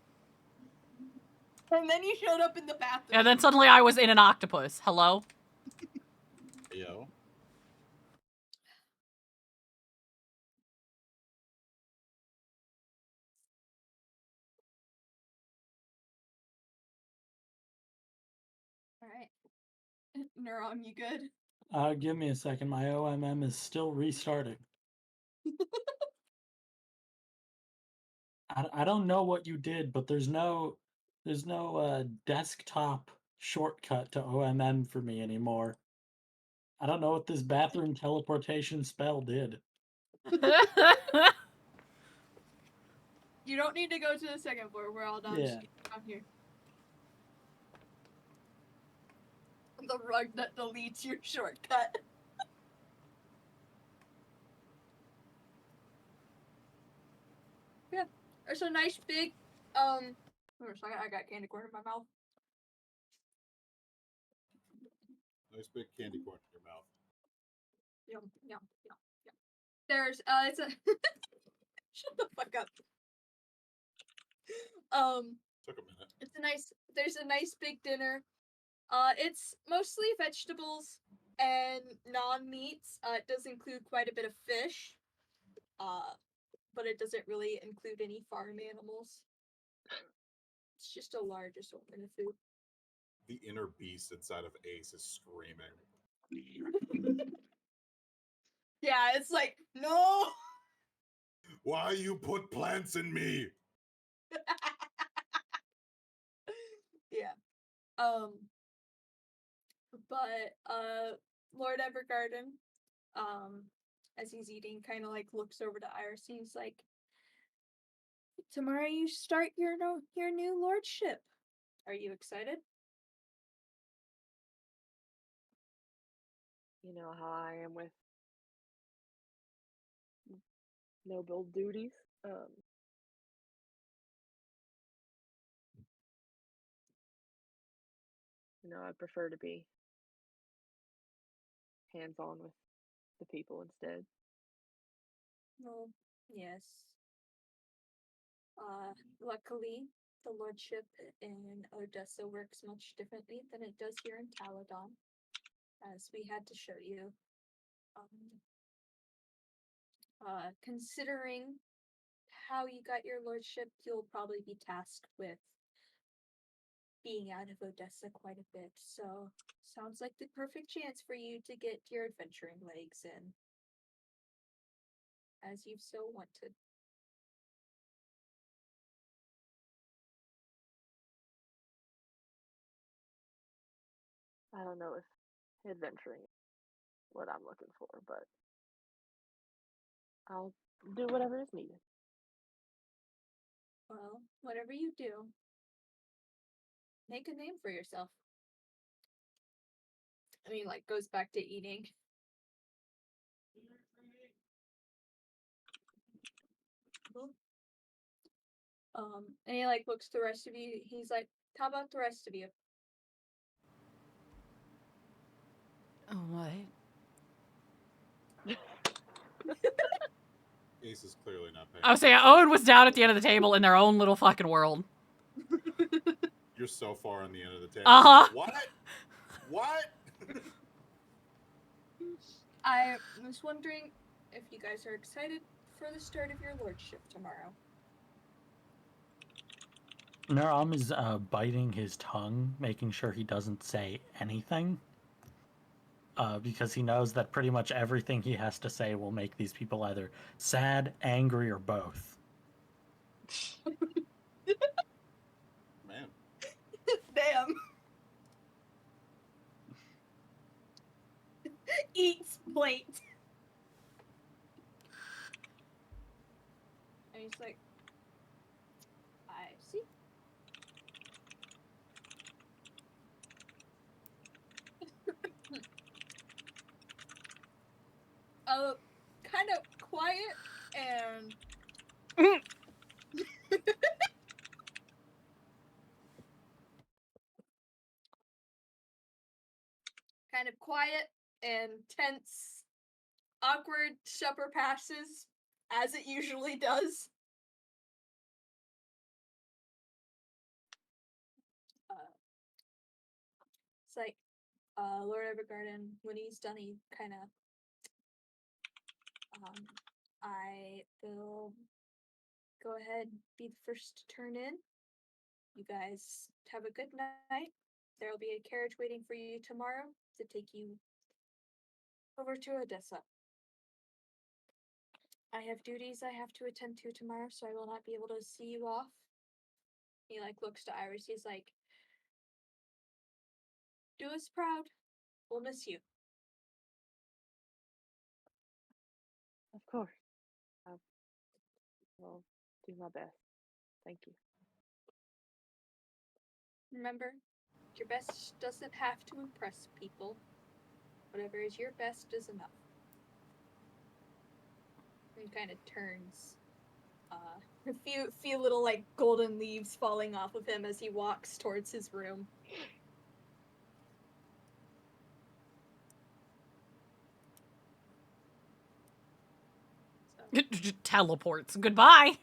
And then you showed up in the bathroom. And then suddenly I was in an octopus. Hello? Yo. Alright. Neuron, you good? Give me a second. My OMM is still restarting. I don't know what you did, but there's no desktop shortcut to OMM for me anymore. I don't know what this bathroom teleportation spell did. You don't need to go to the second floor. We're all done. Yeah. Just get down here. The rug that deletes your shortcut. Yeah. There's a nice big hold on a second, I got candy corn in my mouth. Nice big candy corn in your mouth. Yum, yum, yum, yum. There's it's a shut the fuck up. Took a minute. There's a nice big dinner. It's mostly vegetables and non-meats. It does include quite a bit of fish. But it doesn't really include any farm animals. It's just a large assortment of food. The inner beast inside of Ace is screaming. Yeah, it's like, no! Why you put plants in me? Yeah. But, Lord Evergarden, as he's eating, kind of like looks over to Iris and he's like, tomorrow you start your new lordship. Are you excited? You know how I am with noble duties. I prefer to be hands-on with the people instead. Well, yes. Luckily, the lordship in Odessa works much differently than it does here in Taladon, as we had to show you. Considering how you got your lordship, you'll probably be tasked with being out of Odessa quite a bit, so sounds like the perfect chance for you to get your adventuring legs in, as you've so wanted. I don't know if adventuring is what I'm looking for, but I'll do whatever is needed. Well, whatever you do, make a name for yourself. I mean, like, goes back to eating. And he, like, looks to the rest of you. He's like, how about the rest of you? Oh, what? Ace is clearly not paying. I was saying, Owen was down at the end of the table in their own little fucking world. You're so far on the end of the table. Uh-huh. What? What? I was wondering if you guys are excited for the start of your lordship tomorrow. Naram is biting his tongue, making sure he doesn't say anything. Because he knows that pretty much everything he has to say will make these people either sad, angry, or both. Man. Damn. Eats plate. And he's like, I see. kind of quiet and kind of quiet and tense, awkward supper passes, as it usually does. It's like, Lord Evergarden, when he's done, he kind of, I will go ahead, be the first to turn in. You guys have a good night. There will be a carriage waiting for you tomorrow to take you over to Odessa. I have duties I have to attend to tomorrow, so I will not be able to see you off. He looks to Iris. He's like, do us proud. We'll miss you. Of course. I'll do my best. Thank you. Remember, your best doesn't have to impress people. Whatever is your best is enough. And kind of turns. A few little golden leaves falling off of him as he walks towards his room. Teleports. Goodbye.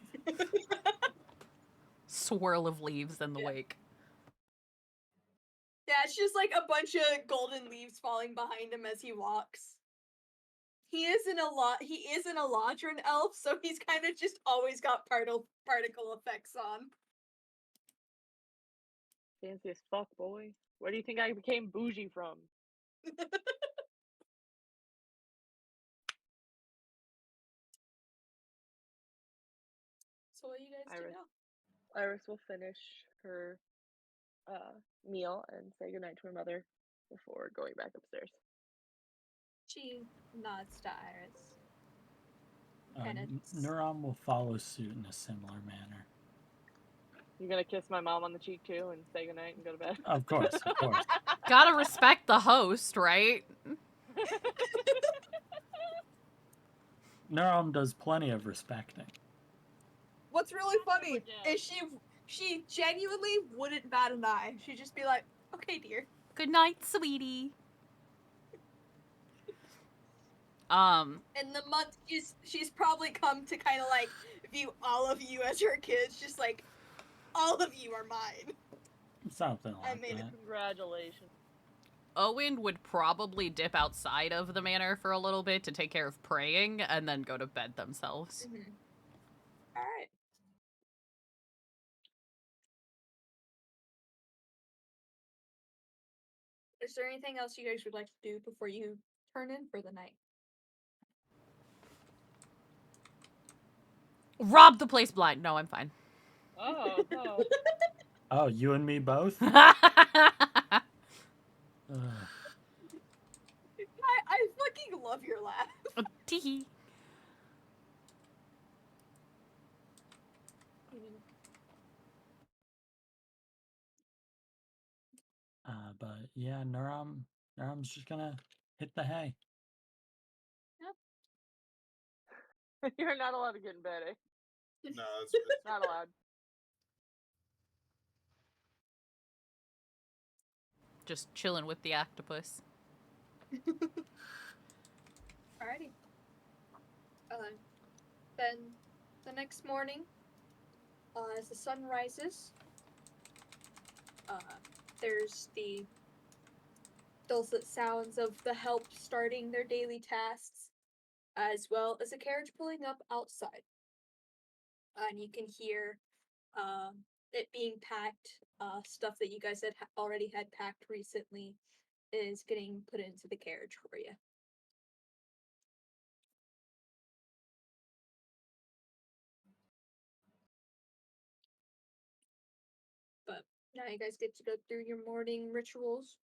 Swirl of leaves in the wake. Yeah, it's just a bunch of golden leaves falling behind him as he walks. He is an Eladrin elf, so he's kind of just always got particle effects on. Fancy as fuck, boy. Where do you think I became bougie from? So what do you guys do Iris. now? Iris will finish her meal and say goodnight to her mother before going back upstairs. She nods to Iris. Neuron will follow suit in a similar manner. You gonna kiss my mom on the cheek too and say goodnight and go to bed? Of course, of course. Gotta respect the host, right? Neuron does plenty of respecting. What's really funny is she genuinely wouldn't bat an eye. She'd just be like, okay, dear. Good night, sweetie. In the month she's probably come to kind of view all of you as her kids, just all of you are mine. Something like that. Congratulations. Owen would probably dip outside of the manor for a little bit to take care of praying and then go to bed themselves. Mm-hmm. Alright. Is there anything else you guys would like to do before you turn in for the night? Rob the place blind. No, I'm fine. Oh, no. Oh, you and me both? I fucking love your laugh. Teehee. But yeah, Neuron's just gonna hit the hay. You're not allowed to get in bed, eh? No, it's Not allowed. Just chilling with the octopus. Alrighty. Then the next morning, as the sun rises, there's the dulcet sounds of the help starting their daily tasks, as well as a carriage pulling up outside. And you can hear it being packed. Stuff that you guys had already had packed recently is getting put into the carriage for you. But now you guys get to go through your morning rituals.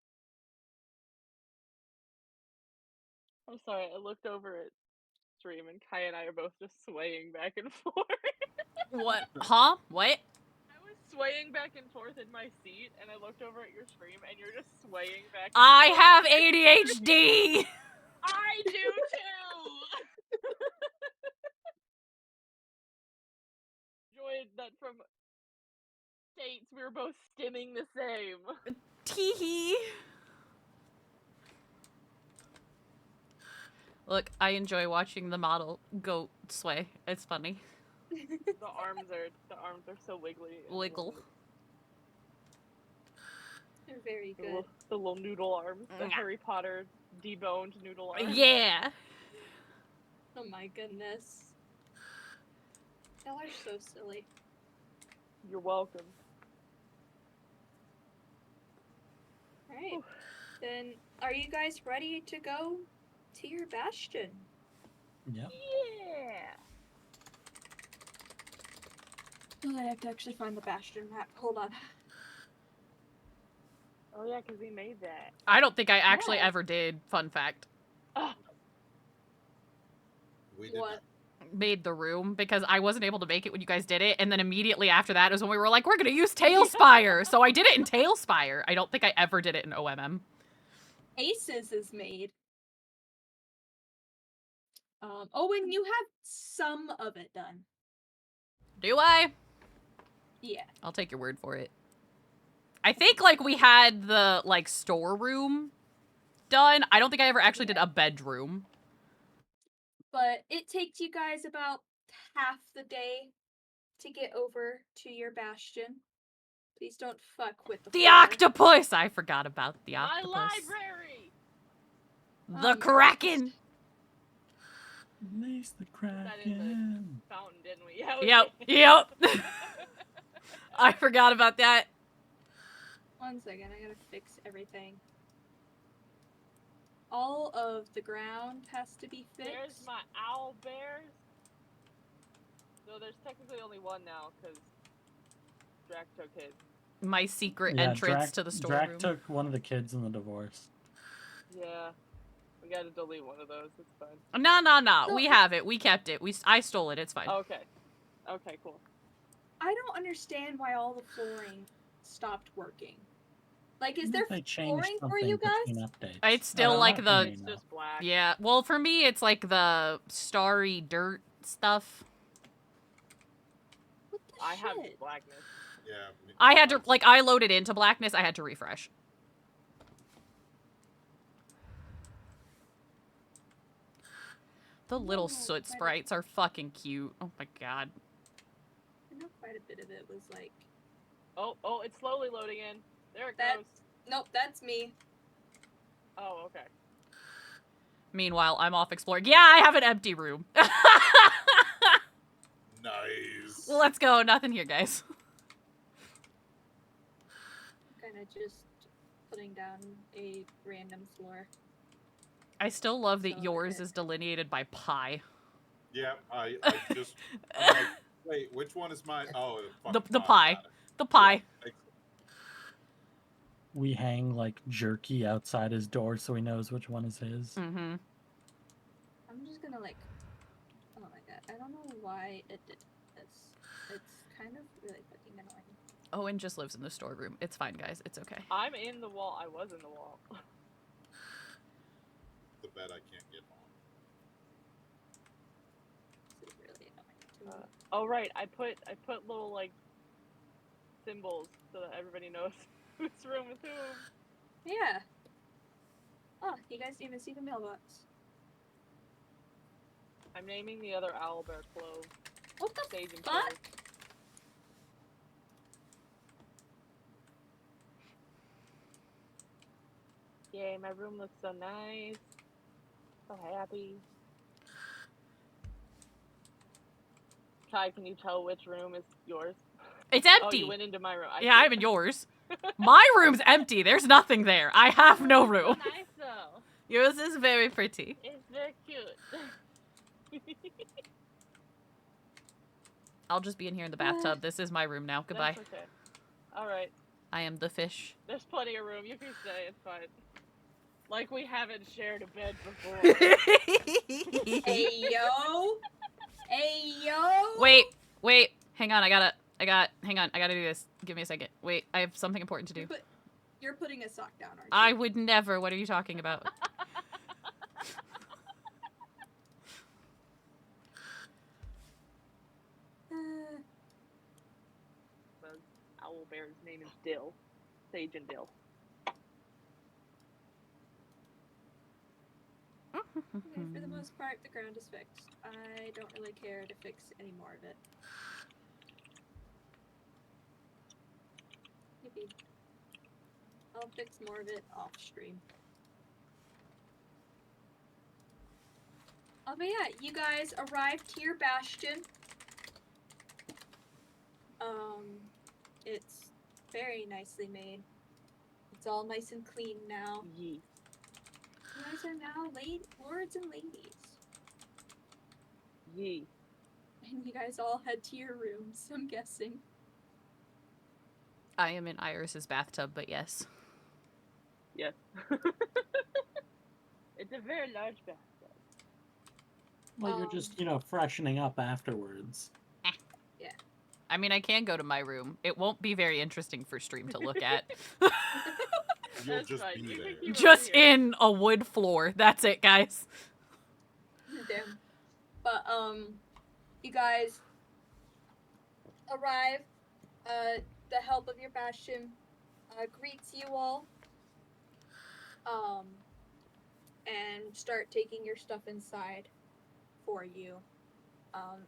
I'm sorry, I looked over at stream and Kai and I are both just swaying back and forth. What? Huh? What? I was swaying back and forth in my seat, and I looked over at your stream, and you're just swaying back and I forth. have ADHD! I do too! mates. We were both stimming the same. Tee-hee. Look, I enjoy watching the model goat sway. It's funny. The arms are so wiggly. and I love Wiggle. it. They're very The good. little noodle arms. The Mwah. Harry Potter deboned noodle arms. Yeah. Oh my goodness. Y'all are so silly. You're welcome. Alright. Then, are you guys ready to go to your bastion? Yep. Yeah. Oh, I have to actually find the bastion map. Hold on. Oh yeah, because we made that. I don't think I actually Yeah. ever did. Fun fact. Oh, We did What? Made the room because I wasn't able to make it when you guys did it, and then immediately after that is when we were like, we're gonna use Tailspire. So I did it in Tailspire. I don't think I ever did it in OMM. Aces is made. Owen, you have some of it done. Do I? Yeah. I'll take your word for it. I think like we had the like storeroom done. I don't think I ever actually did a bedroom. But it takes you guys about half the day to get over to your bastion. Please don't fuck with the The floor. octopus! I forgot about the my octopus. library. The Kraken! Release the That in the Kraken. fountain, didn't we? Yeah. we Yep, did. yep. I forgot about that. 1 second, I gotta fix everything. All of the ground has to be fixed. There's my owl bears. No, there's technically only one now because Drac took his. My secret Yeah, entrance to the storeroom. Drac took one of the kids in the divorce. Yeah. We gotta delete one of those. It's fine. No, no, no. No, We I- have it. We kept it. I stole it. It's fine. Okay. Okay, cool. I don't understand why all the flooring stopped working. Like, is Maybe there they changed flooring for something you guys? between updates. It's still like not for the- me, It's no. just black. Yeah. Well, for me, it's like the starry dirt stuff. What the I have shit? blackness. Yeah. I had to, like, I loaded into blackness. I had to refresh. The little Oh, soot quite a- sprites are fucking cute. Oh my god. I know quite a bit of it was like Oh, it's slowly loading in. There it that. goes. Nope, that's me. Oh, okay. Meanwhile, I'm off exploring. Yeah, I have an empty room. Nice. Let's go. Nothing here, guys. Kind of just putting down a random floor. I still love that So yours it- is delineated by pie. Yeah, I just. I'm like, wait, which one is mine? Oh, The fucking pie. got it. The pie. Yeah, We hang like jerky outside his door so he knows which one is his. Mm-hmm. I'm just gonna like. Oh my god, I don't know why it did this. It's kind of really fucking annoying. Owen just lives in the storeroom. It's fine, guys. It's okay. I'm in the wall. I was in the wall. the bed I can't get on. This is really annoying to me. Oh right, I put little like symbols so that everybody knows whose room is whom. Yeah. Oh, you guys didn't even see the mailbox. I'm naming the other owlbear Clove. What the Sage and fuck? Clove. Yay, my room looks so nice. So happy. Kai, can you tell which room is yours? It's Oh, empty. you went into my room. I Yeah, see. I'm in yours. My room's empty. There's nothing there. I have no So room. nice though. Yours is very pretty. It's very cute. I'll just be in here in the bathtub. This is my room now. Goodbye. That's okay. Alright. I am the fish. There's plenty of room. You can stay. It's fine. Like we haven't shared a bed before. Hey yo! Hey yo! Wait. Hang on. I gotta do this. Give me a second. Wait, I have something important to do. You're putting a sock down, aren't you? I would never. What are you talking about? owl bear's name is Dill. Sage and Dill. For the most part, the ground is fixed. I don't really care to fix any more of it. Maybe I'll fix more of it off stream. Oh, but yeah, you guys arrived to your bastion. It's very nicely made. It's all nice and clean now. Yee. You guys are now lords and ladies. Yee. And you guys all head to your rooms, I'm guessing. I am in Iris's bathtub, but yes. Yes. It's a very large bathtub. Well, you're just, freshening up afterwards. I mean, I can go to my room. It won't be very interesting for stream to look at. You'll That's just fine. be You can there. keep Just over here. in a wood floor. That's it, guys. Damn. But, you guys arrive. The help of your bastion greets you all. And start taking your stuff inside for you.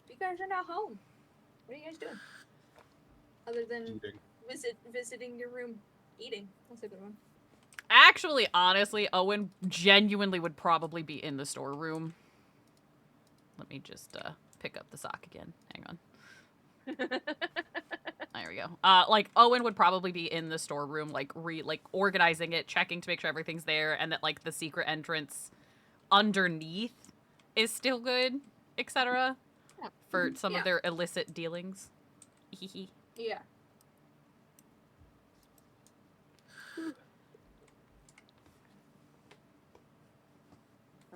You guys are now home. What are you guys doing? Other than Eating. visiting your room, eating. That's a good one. Actually, honestly, Owen genuinely would probably be in the storeroom. Let me just pick up the sock again. Hang on. There we go. Like Owen would probably be in the storeroom, like organizing it, checking to make sure everything's there, and that like the secret entrance underneath is still good, etc. Yeah. For some of their illicit dealings. Yeah.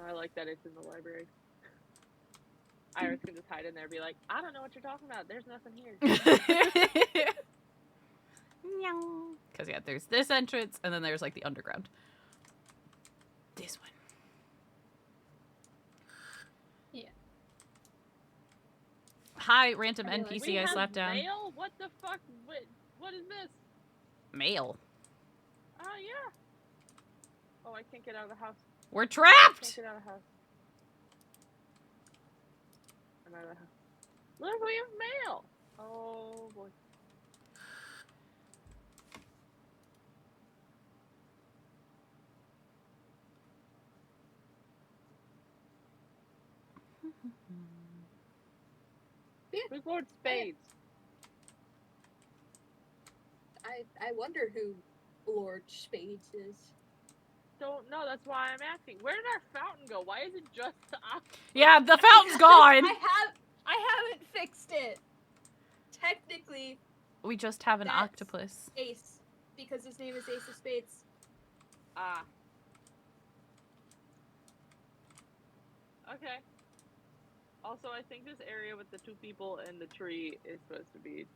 I like that it's in the library. Iris can just hide in there and be like, I don't know what you're talking about. There's nothing here. Because, yeah, there's this entrance, and then there's, like, the underground. This one. Yeah. Hi, random I mean, like, NPC We I have slapped down. mail? What the fuck? What is this? Mail. Oh, yeah. Oh, I can't get out of the house. We're I can't trapped! get out of the house. I'm out of the house. Look, we have mail! Oh, boy. Who's Lord Spades? I wonder who Lord Spades is. Don't know. That's why I'm asking. Where did our fountain go? Why is it just the octopus? Yeah, the fountain's gone! I haven't fixed it. Technically, We just have an That's- octopus. Ace, because his name is Ace of Spades. Ah. Okay. Also, I think this area with the two people and the tree is supposed to be,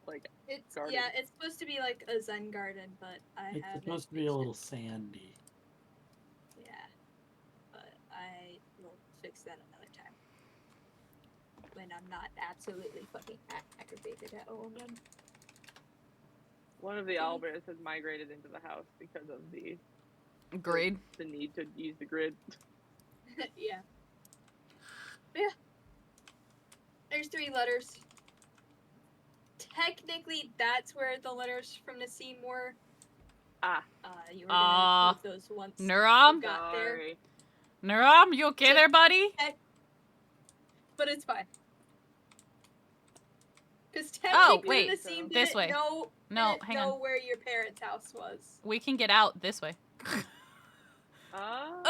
like, It's garden. yeah, it's supposed to be like a Zen garden, but I It's haven't supposed to be a fixed little it. sandy. Yeah, but I will fix that another time when I'm not absolutely fucking aggravated at all. Then. One of the owlbears has migrated into the house because of the Grade. the need to use the grid. Yeah. But yeah. There's 3 letters. Technically, that's where the letters from Nassim were. Ah. You were gonna include those once you Nuram? got there. Sorry. Nuram, you okay So- there, buddy? But it's fine. Because Oh, technically, wait, Nassim this didn't way. know, No, didn't hang know on. where your parents' house was. We can get out this way. Oh.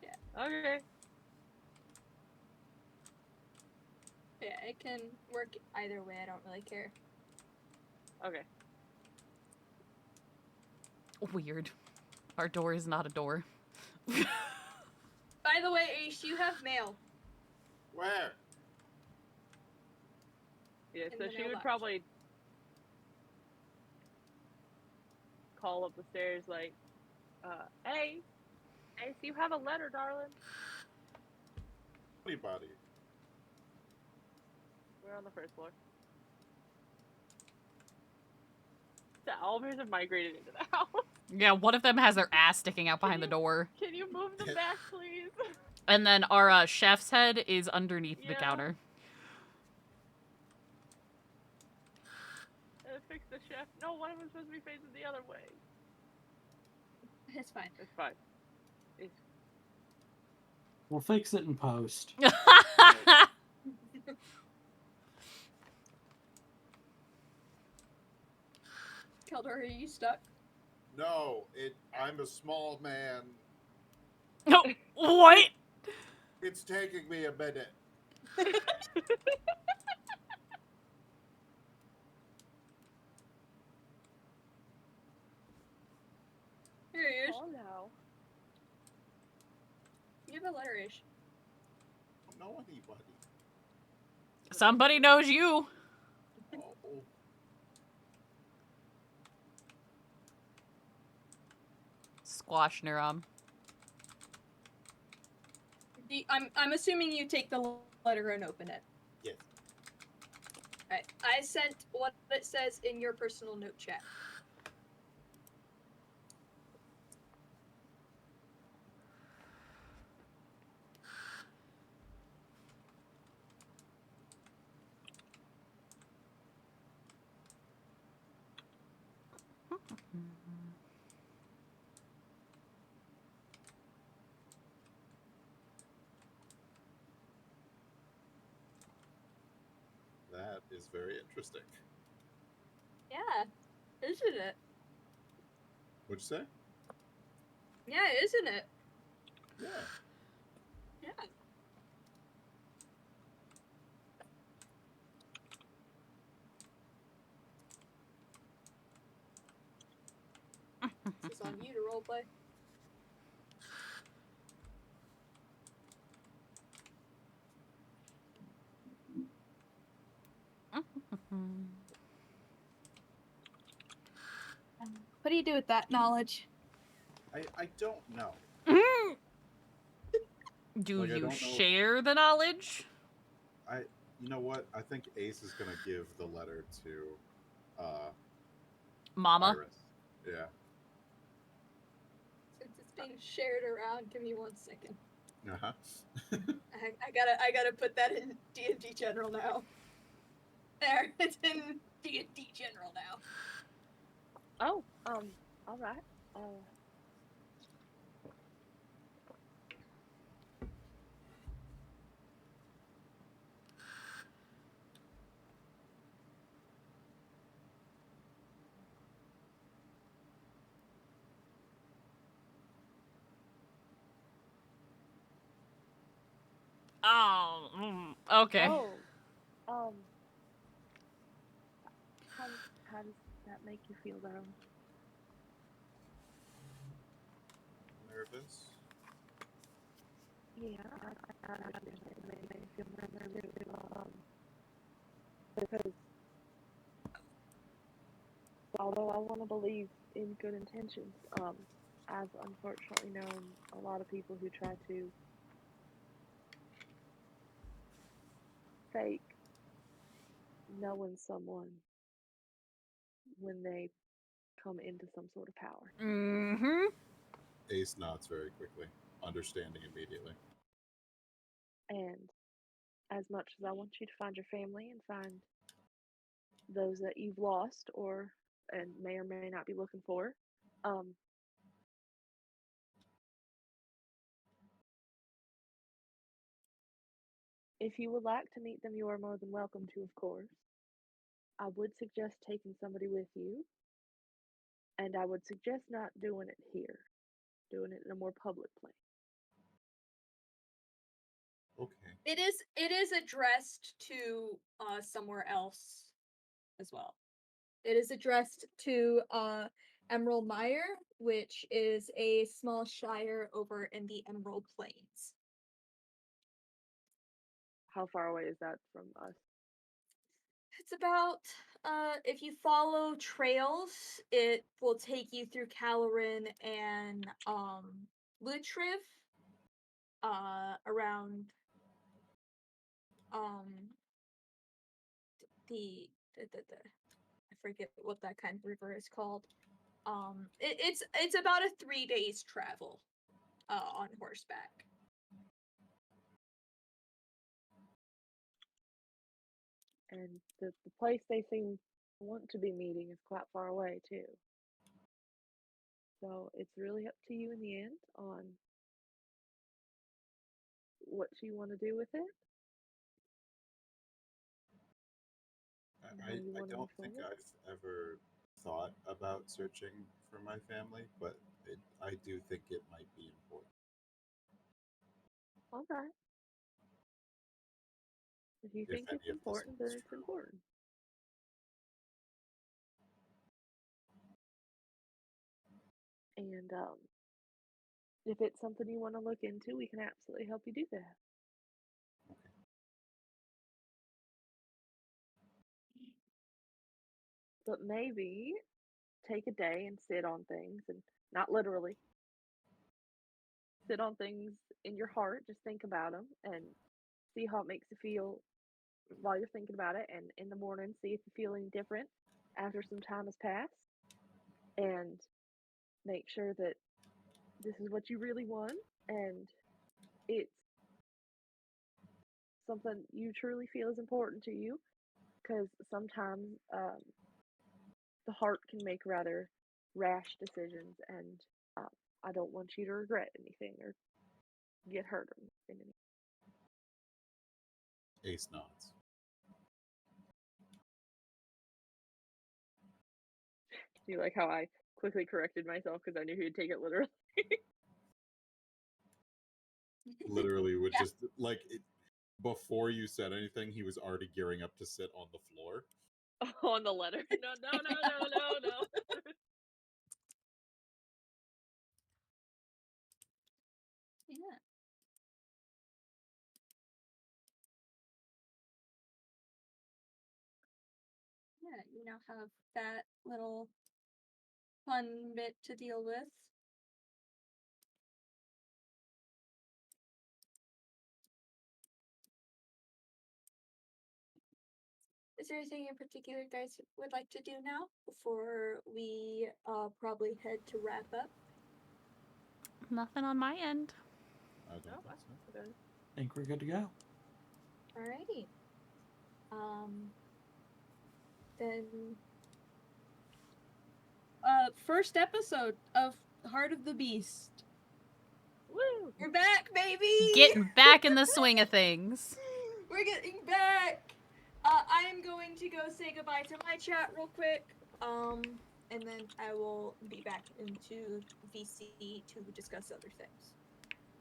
Yeah. Okay. Yeah, it can work either way. I don't really care. Okay. Weird. Our door is not a door. By the way, Ace, you have mail. Where? Yeah, In so the she would mailbox. probably call up the stairs like, hey, Ace, you have a letter, darling. Anybody? We're on the first floor. The owlbears have migrated into the house. Yeah, one of them has their ass sticking out behind the door. Can you move them back, please? And then our chef's head is underneath the Yeah. counter. Fix the chef. No, one of them's supposed to be facing the other way. It's fine. It's fine. It's We'll fix it in post. Keldor, are you stuck? No, I'm a small man. What? It's taking me a minute. Here he is. oh no. You have a letter ish. I don't know anybody. Somebody knows you. Oh. Squash Neuron. I'm assuming you take the letter and open it. Yes. Alright, I sent what it says in your personal note chat. That is very interesting. Yeah, isn't it? What'd you say? Yeah, isn't it? Yeah. Yeah. This is on you to roleplay. What do you do with that knowledge? I don't know. Do Like, I you don't know. share the knowledge? You know what? I think Ace is gonna give the letter to Mama? Iris. Yeah. Since it's being shared around, give me 1 second. Uh-huh. I gotta put that in D&D General now. There, it's in D&D General now. Oh, all right. Oh, okay. Oh, how does that make you feel, though? Nervous. Yeah, I it made me feel nervous, because although I want to believe in good intentions, I've unfortunately known a lot of people who try to fake knowing someone when they come into some sort of power. Mm-hmm. Ace nods very quickly, understanding immediately. And as much as I want you to find your family and find those that you've lost and may or may not be looking for, if you would like to meet them, you are more than welcome to, of course. I would suggest taking somebody with you, and I would suggest not doing it here, doing it in a more public place. Okay. It is addressed to somewhere else as well. It is addressed to Emerald Mire, which is a small shire over in the Emerald Plains. How far away is that from us? It's about if you follow trails, it will take you through Calorin and Lutriv around I forget what that kind of river is called. It's about a 3 days travel on horseback. And the place they seem to want to be meeting is quite far away too. So it's really up to you in the end on what you want to do with it. I don't think I've ever thought about searching for my family, but I do think it might be important. All right. If you think it's important, then it's important. And if it's something you want to look into, we can absolutely help you do that. But maybe take a day and sit on things, and not literally. Sit on things in your heart, just think about them and see how it makes you feel while you're thinking about it. And in the morning, see if you feel any different after some time has passed. And make sure that this is what you really want and it's something you truly feel is important to you, because sometimes the heart can make rather rash decisions, and I don't want you to regret anything or get hurt in anything. Ace nods. Do you like how I quickly corrected myself because I knew he would take it literally? Literally would just like before you said anything, he was already gearing up to sit on the floor. On the letter. No. Yeah. Yeah, you now have that little fun bit to deal with. Is there anything in particular you guys would like to do now before we probably head to wrap up? Nothing on my end. I don't think so. Okay. I think we're good to go. Alrighty. Then first episode of Heart of the Beast. Woo! We're back, baby! Getting back in the swing of things. We're getting back! I am going to go say goodbye to my chat real quick. And then I will be back into VC to discuss other things.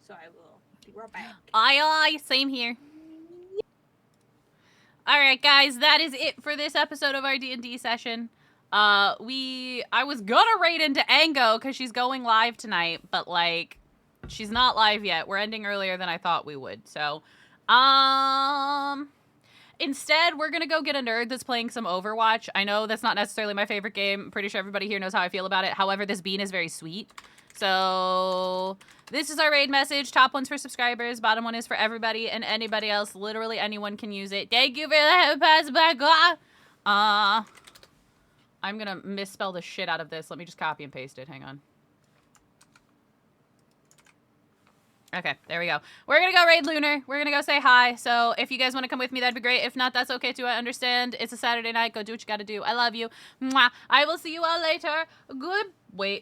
So I will be right back. Aye, same here. Alright, guys, that is it for this episode of our D&D session. I was gonna raid into Ango because she's going live tonight, but, like, she's not live yet. We're ending earlier than I thought we would, so, instead, we're gonna go get a nerd that's playing some Overwatch. I know that's not necessarily my favorite game. I'm pretty sure everybody here knows how I feel about it. However, this bean is very sweet. So, this is our raid message. Top one's for subscribers. Bottom one is for everybody and anybody else. Literally anyone can use it. Thank you for the pass back. I'm gonna misspell the shit out of this. Let me just copy and paste it. Hang on. Okay, there we go. We're gonna go raid Lunar. We're gonna go say hi. So if you guys want to come with me, that'd be great. If not, that's okay too. I understand. It's a Saturday night. Go do what you gotta do. I love you. Mwah. I will see you all later. Goodbye.